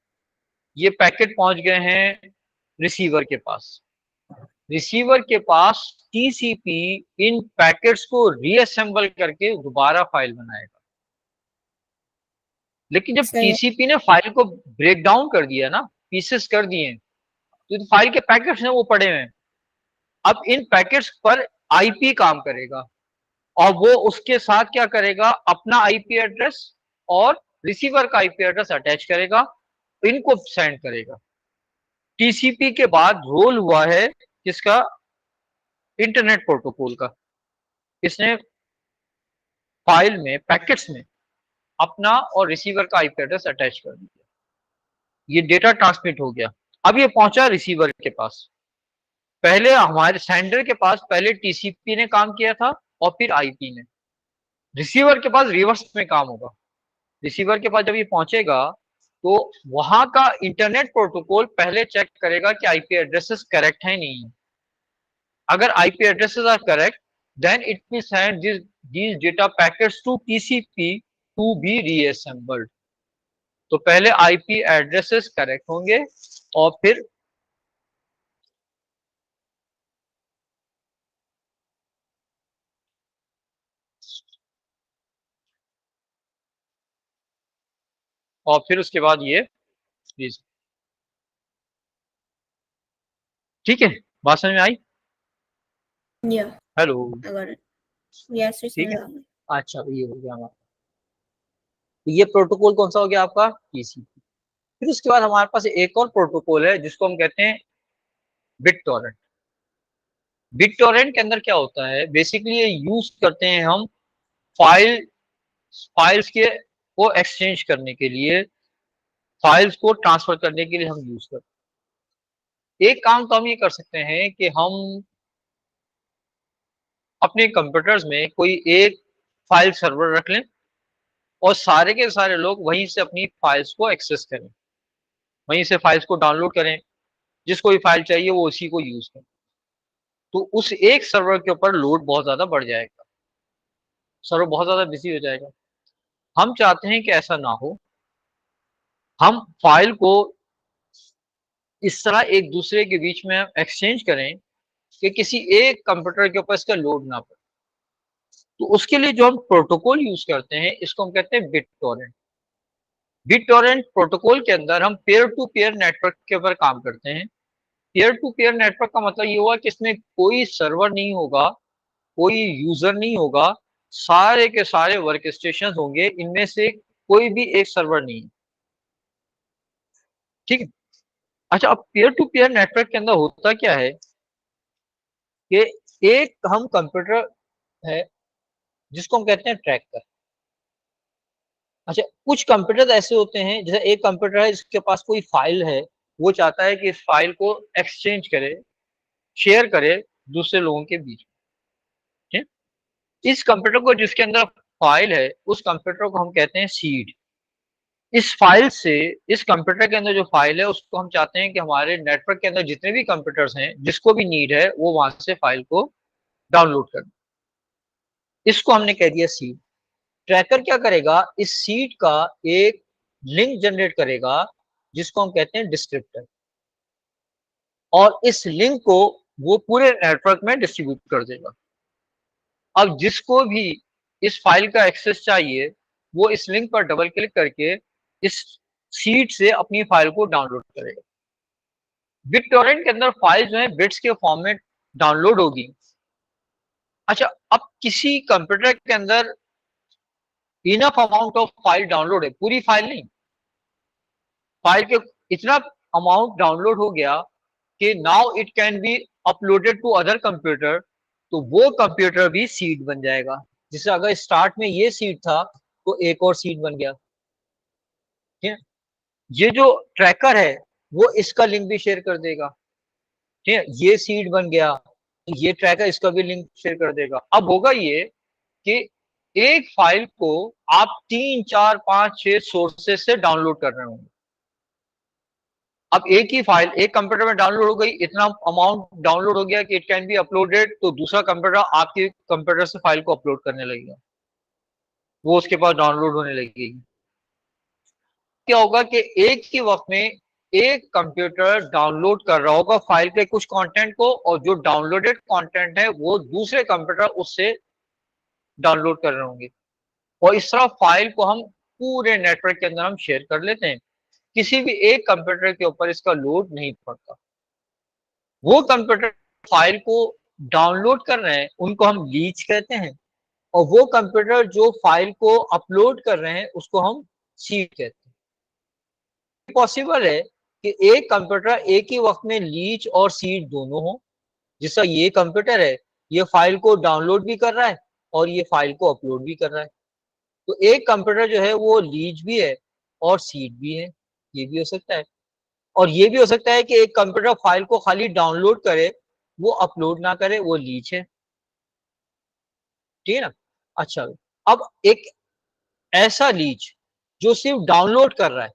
ये पैकेट पहुंच गए हैं रिसीवर के पास। रिसीवर के पास टीसीपी इन पैकेट्स को रीअसेंबल करके दोबारा फाइल बनाएगा। लेकिन जब टीसीपी ने फाइल को ब्रेक डाउन कर दिया ना, पीसेस कर दिए, तो फाइल के पैकेट्स हैं वो पड़े हुए हैं। अब इन पैकेट्स पर आईपी काम करेगा और वो उसके साथ क्या करेगा, अपना आईपी एड्रेस और रिसीवर का आईपी एड्रेस अटैच करेगा, इनको सेंड करेगा। टीसीपी के बाद रोल हुआ है किसका, इंटरनेट प्रोटोकॉल का। इसने फाइल में पैकेट्स में अपना और रिसीवर का आईपी एड्रेस अटैच कर दिया, ये डेटा ट्रांसमिट हो गया। अब ये पहुंचा रिसीवर के पास, पहले हमारे सेंडर के पास पहले टीसीपी ने काम किया था और फिर आईपी ने। रिसीवर के पास रिवर्स में काम होगा। रिसीवर के पास जब ये पहुंचेगा तो वहां का इंटरनेट प्रोटोकॉल पहले चेक करेगा कि आईपी एड्रेसेस करेक्ट है नहीं है। अगर IP addresses are correct, then it will send these data packets to TCP to be reassembled। तो पहले आईपी एड्रेसेस करेक्ट होंगे और फिर उसके बाद ये प्लीज, ठीक है, बात समझ में आई? या हेलो, अगर यस ठीक है, सर। अच्छा ये हो गया हमारा। तो ये प्रोटोकॉल कौन सा हो गया आपका? टीसीपी। फिर उसके बाद हमारे पास एक और प्रोटोकॉल है जिसको हम कहते हैं बिट टॉरेंट। बिट टॉरेंट के अंदर क्या होता है, बेसिकली ये यूज करते हैं हम फाइल्स के को एक्सचेंज करने के लिए, फाइल्स को ट्रांसफर करने के लिए हम यूज करते हैं। एक काम तो हम ये कर सकते हैं कि हम अपने कंप्यूटर्स में कोई एक फाइल सर्वर रख लें और सारे के सारे लोग वहीं से अपनी फाइल्स को एक्सेस करें, वहीं से फाइल्स को डाउनलोड करें, जिसको भी फाइल चाहिए वो उसी को यूज करें। तो उस एक सर्वर के ऊपर लोड बहुत ज्यादा बढ़ जाएगा, सर्वर बहुत ज्यादा बिजी हो जाएगा। हम चाहते हैं कि ऐसा ना हो, हम फाइल को इस तरह एक दूसरे के बीच में एक्सचेंज करें कि किसी एक कंप्यूटर के ऊपर इसका लोड ना पड़े। तो उसके लिए जो हम प्रोटोकॉल यूज करते हैं इसको हम कहते हैं bit torrent. Bit torrent protocol के अंदर हम पेयर टू पेयर नेटवर्क के ऊपर काम करते हैं। पेयर टू पेयर नेटवर्क का मतलब ये हुआ कि इसमें कोई सर्वर नहीं होगा, कोई यूजर नहीं होगा, सारे के सारे वर्क स्टेशन होंगे, इनमें से कोई भी एक सर्वर नहीं है, ठीक है। अच्छा, अब पेयर टू पेयर नेटवर्क के अंदर होता क्या है कि एक हम कंप्यूटर है जिसको हम कहते हैं ट्रैकर। अच्छा, कुछ कंप्यूटर ऐसे होते हैं, जैसे एक कंप्यूटर है जिसके पास कोई फाइल है, वो चाहता है कि इस फाइल को एक्सचेंज करे, शेयर करे दूसरे लोगों के बीच में। इस कंप्यूटर को जिसके अंदर फाइल है उस कंप्यूटर को हम कहते हैं सीड। इस फाइल से, इस कंप्यूटर के अंदर जो फाइल है उसको हम चाहते हैं कि हमारे नेटवर्क के अंदर जितने भी कंप्यूटर्स हैं, जिसको भी नीड है वो वहां से फाइल को डाउनलोड कर, इसको हमने कह दिया सीड। ट्रैकर क्या करेगा, इस सीड का एक लिंक जनरेट करेगा जिसको हम कहते हैं डिस्क्रिप्टर, और इस लिंक को वो पूरे नेटवर्क में डिस्ट्रीब्यूट कर देगा। अब जिसको भी इस फाइल का एक्सेस चाहिए वो इस लिंक पर डबल क्लिक करके इस सीड से अपनी फाइल को डाउनलोड करेगा। बिट टॉरेंट के अंदर फाइल जो है बिट्स के फॉर्म में डाउनलोड होगी। अच्छा, अब किसी कंप्यूटर के अंदर enough amount of file download है, पूरी फाइल नहीं, फाइल के इतना अमाउंट डाउनलोड हो गया कि now it can be uploaded to other computer, तो वो कंप्यूटर भी सीड बन जाएगा। जैसे अगर स्टार्ट में ये सीड था तो एक और सीड बन गया, ठीक है। ये जो ट्रैकर है वो इसका लिंक भी शेयर कर देगा, ठीक है, ये सीड बन गया, ये ट्रैकर इसका भी लिंक शेयर कर देगा। अब होगा ये कि एक फाइल को आप 3, 4, 5, 6 सोर्सेस से डाउनलोड कर रहे होंगे। अब एक ही फाइल एक कंप्यूटर में डाउनलोड हो गई, इतना अमाउंट डाउनलोड हो गया कि इट कैन बी अपलोडेड, तो दूसरा कंप्यूटर आपके कंप्यूटर से फाइल को अपलोड करने लगेगा, वो उसके पास डाउनलोड होने लगेगी। क्या होगा कि एक ही वक्त में एक कंप्यूटर डाउनलोड कर रहा होगा फाइल के कुछ कंटेंट को, और जो डाउनलोडेड कंटेंट है वो दूसरे कंप्यूटर उससे डाउनलोड कर रहे होंगे, और इस तरह फाइल को हम पूरे नेटवर्क के अंदर हम शेयर कर लेते हैं। किसी भी एक कंप्यूटर के ऊपर इसका लोड नहीं पड़ता। वो कंप्यूटर फाइल को डाउनलोड कर रहे हैं उनको हम लीच कहते हैं, और वो कंप्यूटर जो फाइल को अपलोड कर रहे हैं उसको हम सीड कहते हैं। पॉसिबल है कि एक कंप्यूटर एक ही वक्त में लीच और सीड दोनों हो। जैसा ये कंप्यूटर है, ये फाइल को डाउनलोड भी कर रहा है और ये फाइल को अपलोड भी कर रहा है। तो एक कंप्यूटर जो है वो लीच भी है और सीड भी है, ये भी हो सकता है। और ये भी हो सकता है कि एक कंप्यूटर फाइल को खाली डाउनलोड करे, वो अपलोड ना करे, वो लीच है। ठीक है ना। अच्छा, अब एक ऐसा लीच जो सिर्फ डाउनलोड कर रहा है,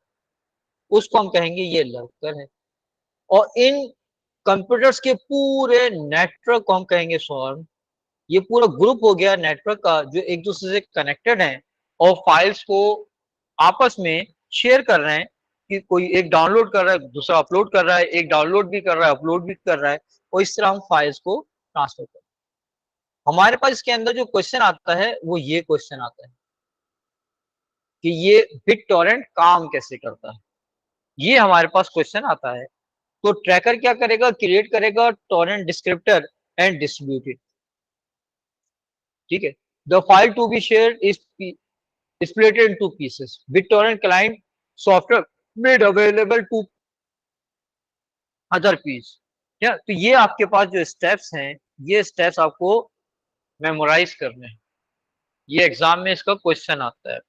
उसको हम कहेंगे ये लर्कर है। और इन कंप्यूटर्स के पूरे नेटवर्क को हम कहेंगे स्वार्म। ये पूरा ग्रुप हो गया नेटवर्क का जो एक दूसरे से कनेक्टेड है और फाइल्स को आपस में शेयर कर रहे हैं, कि कोई एक डाउनलोड कर रहा है, दूसरा अपलोड कर रहा है, एक डाउनलोड भी कर रहा है, अपलोड भी कर रहा है, और इस तरह हम फाइल्स को ट्रांसफर कर रहे हैं। हमारे पास इसके अंदर जो क्वेश्चन आता है वो ये क्वेश्चन आता है कि ये BitTorrent काम कैसे करता है, ये हमारे पास क्वेश्चन आता है। तो ट्रैकर क्या करेगा, क्रिएट करेगा torrent descriptor and distribute it. ठीक है। The file to be share is split into pieces. BitTorrent client software made available to other piece। क्या, तो ये आपके पास जो स्टेप्स हैं, ये स्टेप्स आपको मेमोराइज करने हैं। ये एग्जाम में इसका क्वेश्चन आता है,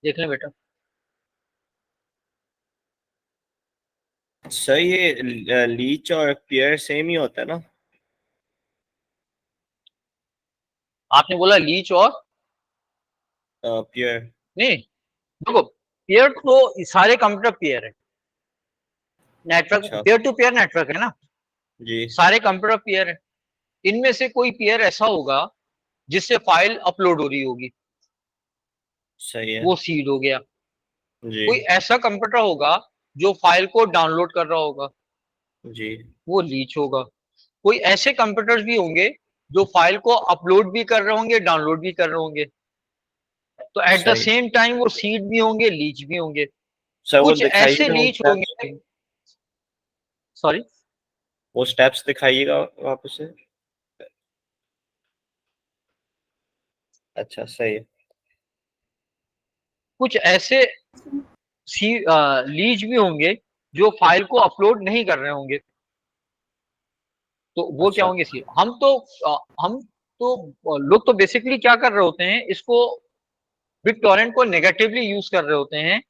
देख लें बेटा। सर ये लीच और पेयर सेम ही होता है ना? आपने बोला लीच और पेयर। नहीं, देखो पेयर तो सारे कंप्यूटर पेयर है, नेटवर्क अच्छा पेयर टू पेयर नेटवर्क है ना, जी, सारे कंप्यूटर पेयर है। इनमें से कोई पेयर ऐसा होगा जिससे फाइल अपलोड हो रही होगी, सही है वो सीड हो गया। जी कोई ऐसा कंप्यूटर होगा जो फाइल को डाउनलोड कर रहा होगा, जी। वो लीच होगा। कोई ऐसे कंप्यूटर्स भी होंगे जो फाइल को अपलोड भी कर रहे होंगे, डाउनलोड भी कर रहे होंगे, तो एट द सही। सेम टाइम वो सीड भी होंगे, लीच भी होंगे। सर वो कुछ ऐसे दिखाइएगा वो लीच स्टेप्स, होंगे, सॉरी, वो स्टेप्स दिखाइएगा वापस से। अच्छा सही है। कुछ ऐसे लीच भी होंगे जो फाइल को अपलोड नहीं कर रहे होंगे, तो वो क्या अच्छा होंगे सी। हम तो लोग तो बेसिकली क्या कर रहे होते हैं, इसको BitTorrent को नेगेटिवली यूज कर रहे होते हैं,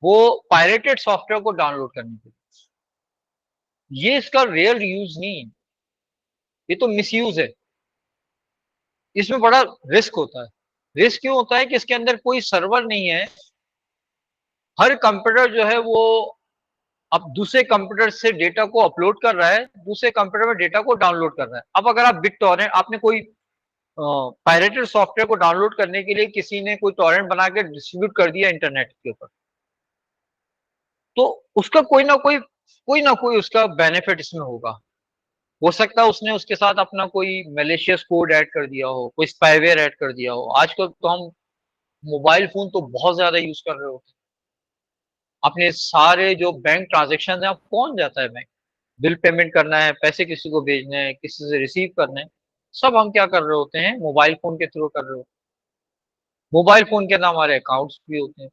वो पायरेटेड सॉफ्टवेयर को डाउनलोड करने के लिए। ये इसका रियल यूज नहीं है, ये तो मिसयूज है। इसमें बड़ा रिस्क होता है। रिस्क क्यों होता है कि इसके अंदर कोई सर्वर नहीं है, हर कंप्यूटर जो है वो अब दूसरे कंप्यूटर से डेटा को अपलोड कर रहा है, दूसरे कंप्यूटर में डेटा को डाउनलोड कर रहा है। अब अगर आप BitTorrent, आपने कोई पायरेटेड सॉफ्टवेयर को डाउनलोड करने के लिए किसी ने कोई टॉरेंट बना के डिस्ट्रीब्यूट कर दिया इंटरनेट के ऊपर, तो उसका कोई ना कोई उसका बेनिफिट इसमें होगा। हो सकता है उसने उसके साथ अपना कोई मैलिशियस कोड ऐड कर दिया हो, कोई स्पाईवेयर ऐड कर दिया हो। आजकल तो हम मोबाइल फोन तो बहुत ज्यादा यूज कर रहे होते हैं, अपने सारे जो बैंक ट्रांजेक्शन है, अब कौन जाता है बैंक, बिल पेमेंट करना है, पैसे किसी को भेजने हैं, किसी से रिसीव करने हैं, सब हम क्या कर रहे होते हैं, मोबाइल फोन के थ्रू कर रहे होते हैं। मोबाइल फोन के अंदर हमारे अकाउंट्स भी होते हैं।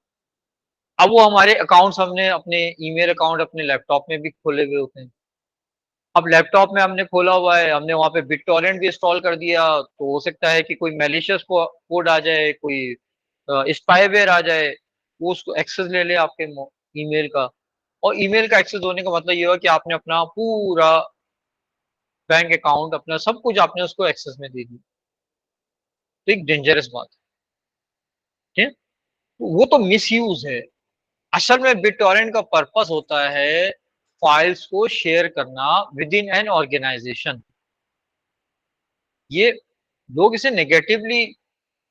अब वो हमारे अकाउंट्स हमने अपने ईमेल अकाउंट अपने लैपटॉप में भी खोले हुए होते हैं। अब लैपटॉप में हमने खोला हुआ है, हमने वहां पे BitTorrent भी इंस्टॉल कर दिया, तो हो सकता है कि कोई मैलिशियस कोड आ जाए, कोई स्पाईवेयर आ जाए, वो उसको एक्सेस ले ले आपके ईमेल का। और ईमेल का एक्सेस होने का मतलब ये हुआ कि आपने अपना पूरा बैंक अकाउंट, अपना सब कुछ आपने उसको एक्सेस में दे दिया। तो एक डेंजरस बात है, ठीक है? तो वो तो मिसयूज है। असल में BitTorrent का पर्पस होता है फाइल्स को शेयर करना विद इन एन ऑर्गेनाइजेशन। ये लोग इसे नेगेटिवली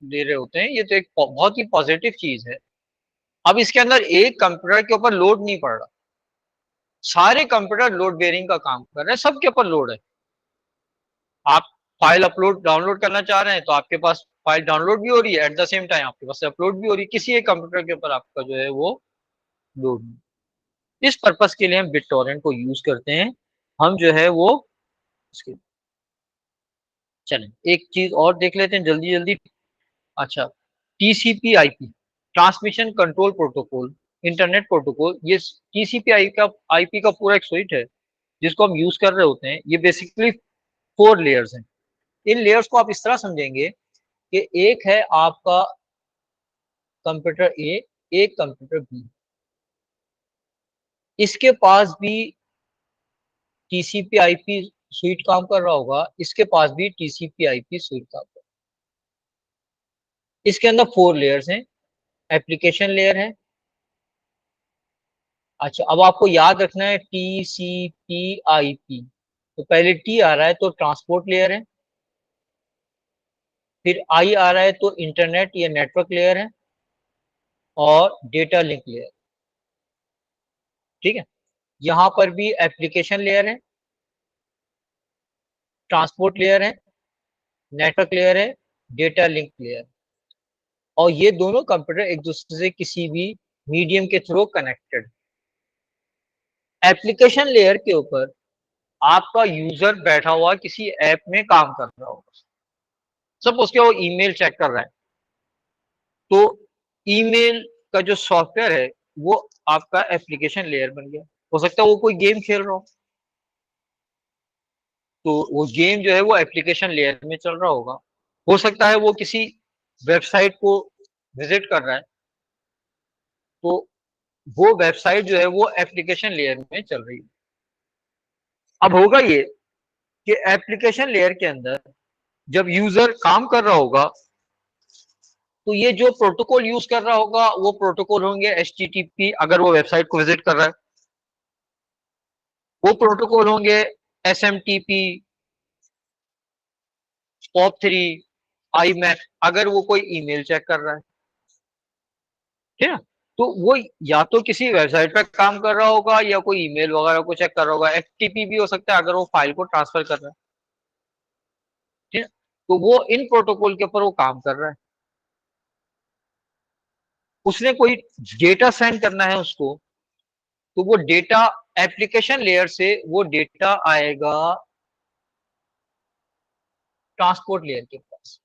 ले रहे होते हैं, ये तो एक बहुत ही पॉजिटिव चीज है। अब इसके अंदर एक कंप्यूटर के ऊपर लोड नहीं पड़ रहा, सारे कंप्यूटर लोड बेयरिंग का काम कर रहे हैं, सबके ऊपर लोड है। आप फाइल अपलोड डाउनलोड करना चाह रहे हैं तो आपके पास फाइल डाउनलोड भी हो रही है, एट द सेम टाइम आपके पास अपलोड भी हो रही है, किसी एक कंप्यूटर के ऊपर आपका जो है वो लोड नहीं। इस पर्पस के लिए हम BitTorrent को यूज करते हैं, हम जो है वो इसके। चलें एक चीज और देख लेते हैं जल्दी जल्दी। अच्छा, TCP/IP, transmission control protocol, internet protocol, ये TCP/IP का पूरा एक स्विच है जिसको हम यूज कर रहे होते हैं। ये बेसिकली 4 लेयर्स हैं। इन लेयर्स को आप इस तरह समझेंगे कि एक है आपका कंप्यूटर ए, एक कंप्यूटर बी, इसके पास भी टीसीपी आईपी स्विच काम कर रहा होगा, इसके पास भी टीसीपी आईपी स्विच काम कर रहा है। इसके अंदर 4 लेयर्स हैं, एप्लीकेशन लेयर है। अच्छा, अब आपको याद रखना है टीसीपी आईपी, तो पहले टी आ रहा है तो ट्रांसपोर्ट लेयर है, फिर आई आ रहा है तो इंटरनेट या नेटवर्क लेयर है, और डेटा लिंक लेयर। ठीक है, यहां पर भी एप्लीकेशन लेयर है, ट्रांसपोर्ट लेयर है, नेटवर्क लेयर है, डेटा लिंक लेयर, और ये दोनों कंप्यूटर एक दूसरे से किसी भी मीडियम के थ्रू कनेक्टेड। एप्लीकेशन लेयर के ऊपर आपका यूजर बैठा हुआ किसी ऐप में काम कर रहा होगा, सपोज के वो ईमेल चेक कर रहा है, तो ईमेल का जो सॉफ्टवेयर है वो आपका एप्लीकेशन लेयर बन गया। हो सकता है वो कोई गेम खेल रहा हो, तो वो गेम जो है वो एप्लीकेशन लेयर में चल रहा होगा। हो सकता है वो किसी वेबसाइट को विजिट कर रहा है, तो वो वेबसाइट जो है वो एप्लीकेशन लेयर में चल रही है। अब होगा ये कि एप्लीकेशन लेयर के अंदर जब यूजर काम कर रहा होगा, तो ये जो प्रोटोकॉल यूज कर रहा होगा वो प्रोटोकॉल होंगे HTTP, अगर वो वेबसाइट को विजिट कर रहा है। वो प्रोटोकॉल होंगे SMTP, POP3, IMAP, अगर वो कोई ईमेल चेक कर रहा है। ठीक है, तो वो या तो किसी वेबसाइट पर काम कर रहा होगा या कोई ईमेल वगैरह को चेक कर रहा होगा। FTP भी हो सकता है अगर वो फाइल को ट्रांसफर कर रहा है। ठीक है, तो वो इन प्रोटोकॉल के ऊपर वो काम कर रहा है। उसने कोई डेटा सेंड करना है उसको, तो वो डेटा एप्लीकेशन लेयर से वो डेटा आएगा ट्रांसपोर्ट लेयर के पास।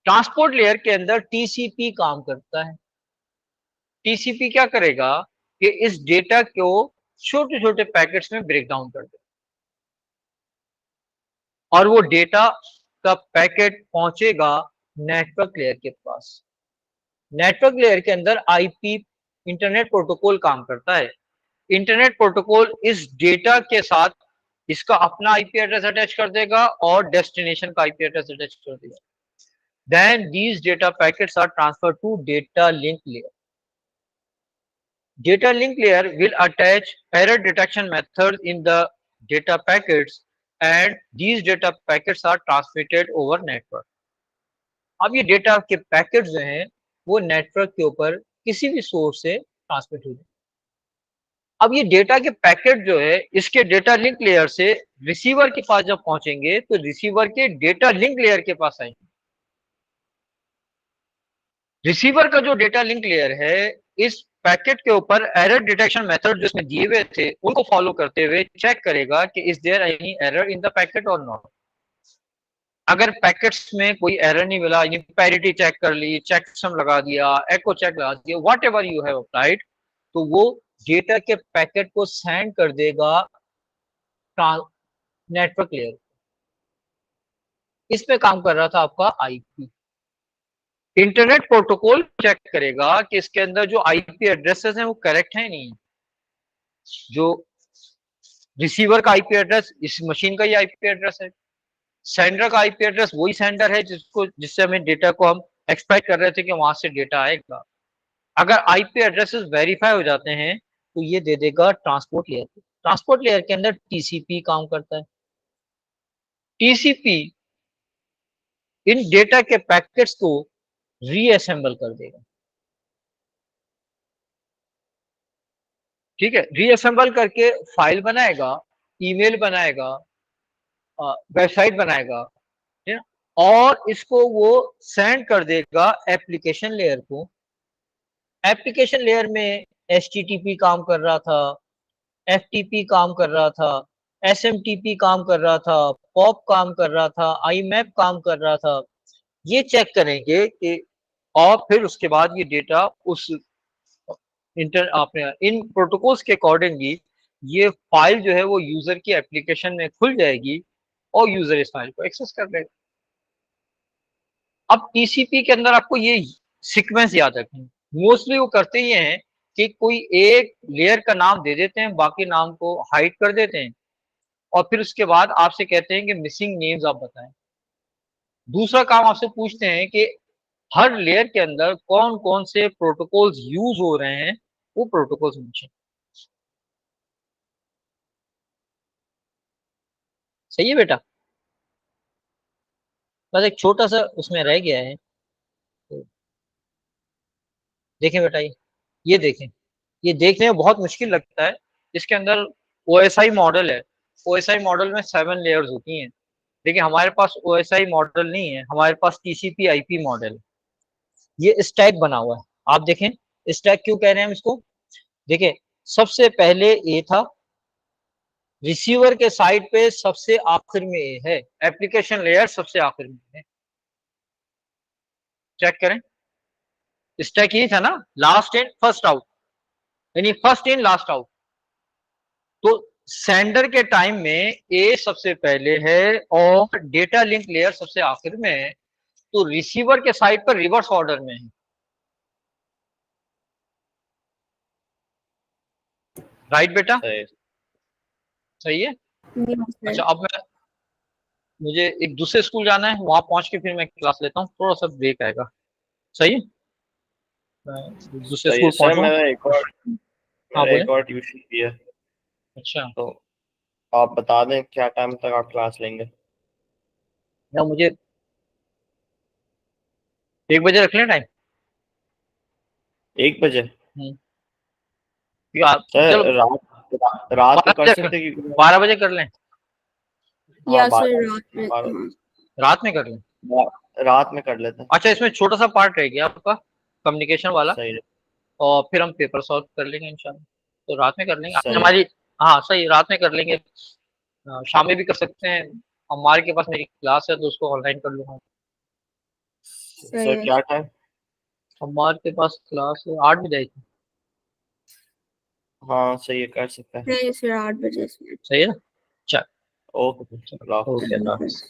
ट्रांसपोर्ट लेयर के अंदर टीसीपी काम करता है। टीसीपी क्या करेगा कि इस डेटा को छोटे छोटे पैकेट्स में ब्रेक डाउन कर दे, और वो डेटा का पैकेट पहुंचेगा नेटवर्क लेयर के पास। नेटवर्क लेयर के अंदर आईपी इंटरनेट प्रोटोकॉल काम करता है। इंटरनेट प्रोटोकॉल इस डेटा के साथ इसका अपना आईपी एड्रेस अटैच कर देगा और डेस्टिनेशन का आईपी एड्रेस अटैच कर देगा। Then these data packets are transferred to data link layer. Data link layer will attach error detection methods in the data packets, and these data packets are transmitted over network. अब ये डेटा के पैकेट जो हैं वो नेटवर्क के ऊपर किसी भी सोर्स से ट्रांसमिट हो जाए। अब ये डेटा के पैकेट जो है इसके डेटा लिंक लेयर से रिसीवर के पास जब पहुंचेंगे तो रिसीवर के डेटा लिंक लेयर के पास आएंगे। रिसीवर का जो डेटा लिंक लेयर है इस पैकेट के ऊपर एरर डिटेक्शन मेथड जो इसमें दिए हुए थे उनको फॉलो करते हुए चेक करेगा कि is there any error in the packet और नॉट। अगर पैकेट्स में कोई एरर नहीं मिला, यानी पैरिटी चेक कर ली, चेकसम लगा दिया, एको चेक लगा दिया, what ever you have applied, तो वो डेटा के पैकेट को सेंड कर देगा नेटवर्क लेयर। इसमें काम कर रहा था आपका आईपी। इंटरनेट प्रोटोकॉल चेक करेगा कि इसके अंदर जो आईपी एड्रेसेस हैं वो करेक्ट है नहीं। जो रिसीवर का आईपी एड्रेस इस मशीन का ही आईपी एड्रेस है, सेंडर का आईपी एड्रेस वही सेंडर है जिससे हमें डेटा को हम एक्सपेक्ट कर रहे थे कि वहां से डेटा आएगा। अगर आईपी एड्रेसेस वेरीफाई हो जाते हैं तो ये दे देगा ट्रांसपोर्ट लेयर। ट्रांसपोर्ट लेयर के अंदर टीसीपी काम करता है। टीसीपी इन डेटा के पैकेट्स को रीअसेंबल कर देगा। ठीक है, रीअसेंबल करके फाइल बनाएगा, ईमेल बनाएगा, वेबसाइट बनाएगा, ठीक है, और इसको वो सेंड कर देगा एप्लीकेशन लेयर को। एप्लीकेशन लेयर में HTTP काम कर रहा था, FTP काम कर रहा था, SMTP काम कर रहा था, POP काम कर रहा था, IMAP काम कर रहा था। ये चेक करेंगे कि और फिर उसके बाद ये डेटा उस आपने इन प्रोटोकॉल्स के अकॉर्डिंगली ये फाइल जो है वो यूजर की एप्लीकेशन में खुल जाएगी और यूजर इस फाइल को एक्सेस कर लेगा। अब टीसीपी के अंदर आपको ये सीक्वेंस याद रखें, मोस्टली वो करते ये हैं कि कोई एक लेयर का नाम दे देते हैं, बाकी नाम को हाइड कर देते हैं, और फिर उसके बाद आपसे कहते हैं कि मिसिंग नेम्स आप बताएं। दूसरा काम आपसे पूछते हैं कि हर लेयर के अंदर कौन कौन से प्रोटोकॉल्स यूज हो रहे हैं, वो प्रोटोकॉल्स पूछें। सही है बेटा? बस एक छोटा सा उसमें रह गया है, तो देखें बेटा, ये देखें, ये देखने में बहुत मुश्किल लगता है। इसके अंदर ओएसआई मॉडल है, ओएसआई मॉडल में 7 लेयर्स होती हैं, लेकिन हमारे पास ओएसआई मॉडल नहीं है, हमारे पास टीसीपी आईपी मॉडल है। ये स्टैक बना हुआ है, आप देखें स्टैक क्यों कह रहे हैं हम इसको। देखिए, सबसे पहले ए था, रिसीवर के साइड पे सबसे आखिर में ए है, एप्लीकेशन लेयर सबसे आखिर में है। चेक करें, स्टैक यही था ना, लास्ट इन फर्स्ट आउट, यानी फर्स्ट इन लास्ट आउट। तो सेंडर के टाइम में ए सबसे पहले है और डेटा लिंक लेयर सबसे आखिर में है, तो रिसीवर के साइड पर रिवर्स ऑर्डर में है। राइट बेटा? सही। सही है। Yes, sir. अच्छा, अब मुझे एक दूसरे स्कूल जाना है, वहां पहुंच के फिर मैं क्लास लेता हूँ, थोड़ा सा ब्रेक आएगा। सही है, मैं दूसरे सही है स्कूल सर, पहुंचूँ। हाँ मेरा बोले। एक और ट्यूशन भी है, अच्छा, तो आप बता दें क्या टाइम तक आप क्लास लेंगे। या मुझे 1 बजे रख लें टाइम। 1 बजे? यार चलो, सर रात को 12 कर बजे सकते क्योंकि 12 बजे कर लें, हाँ या सर रात में, बारह हाँ रात में कर लें। रात में कर लेते हैं। अच्छा, इसमें छोटा सा पार्ट रह गया आपका, कम्युनिकेशन वाला, सही है। और फिर हम पेपर सॉल्व कर लेंगे इंशाल्लाह। तो रात में कर लेंगे, आज सही है। हमारी, हाँ सही, रात में कर लेंगे। शाम में भी कर सकते हैं, हमारे के पास मेरी क्लास है तो उसको ऑनलाइन कर लूंगा। सही सर है। क्या टाइम? हमारे के पास क्लास है 8 बजे आई थी। हाँ सही है, कर सकते हैं। सही है सर, 8 बजे से। सही है ना? चल, ओके, अल्लाह हाफिज़। ओके, अल्लाह हाफ़िज़।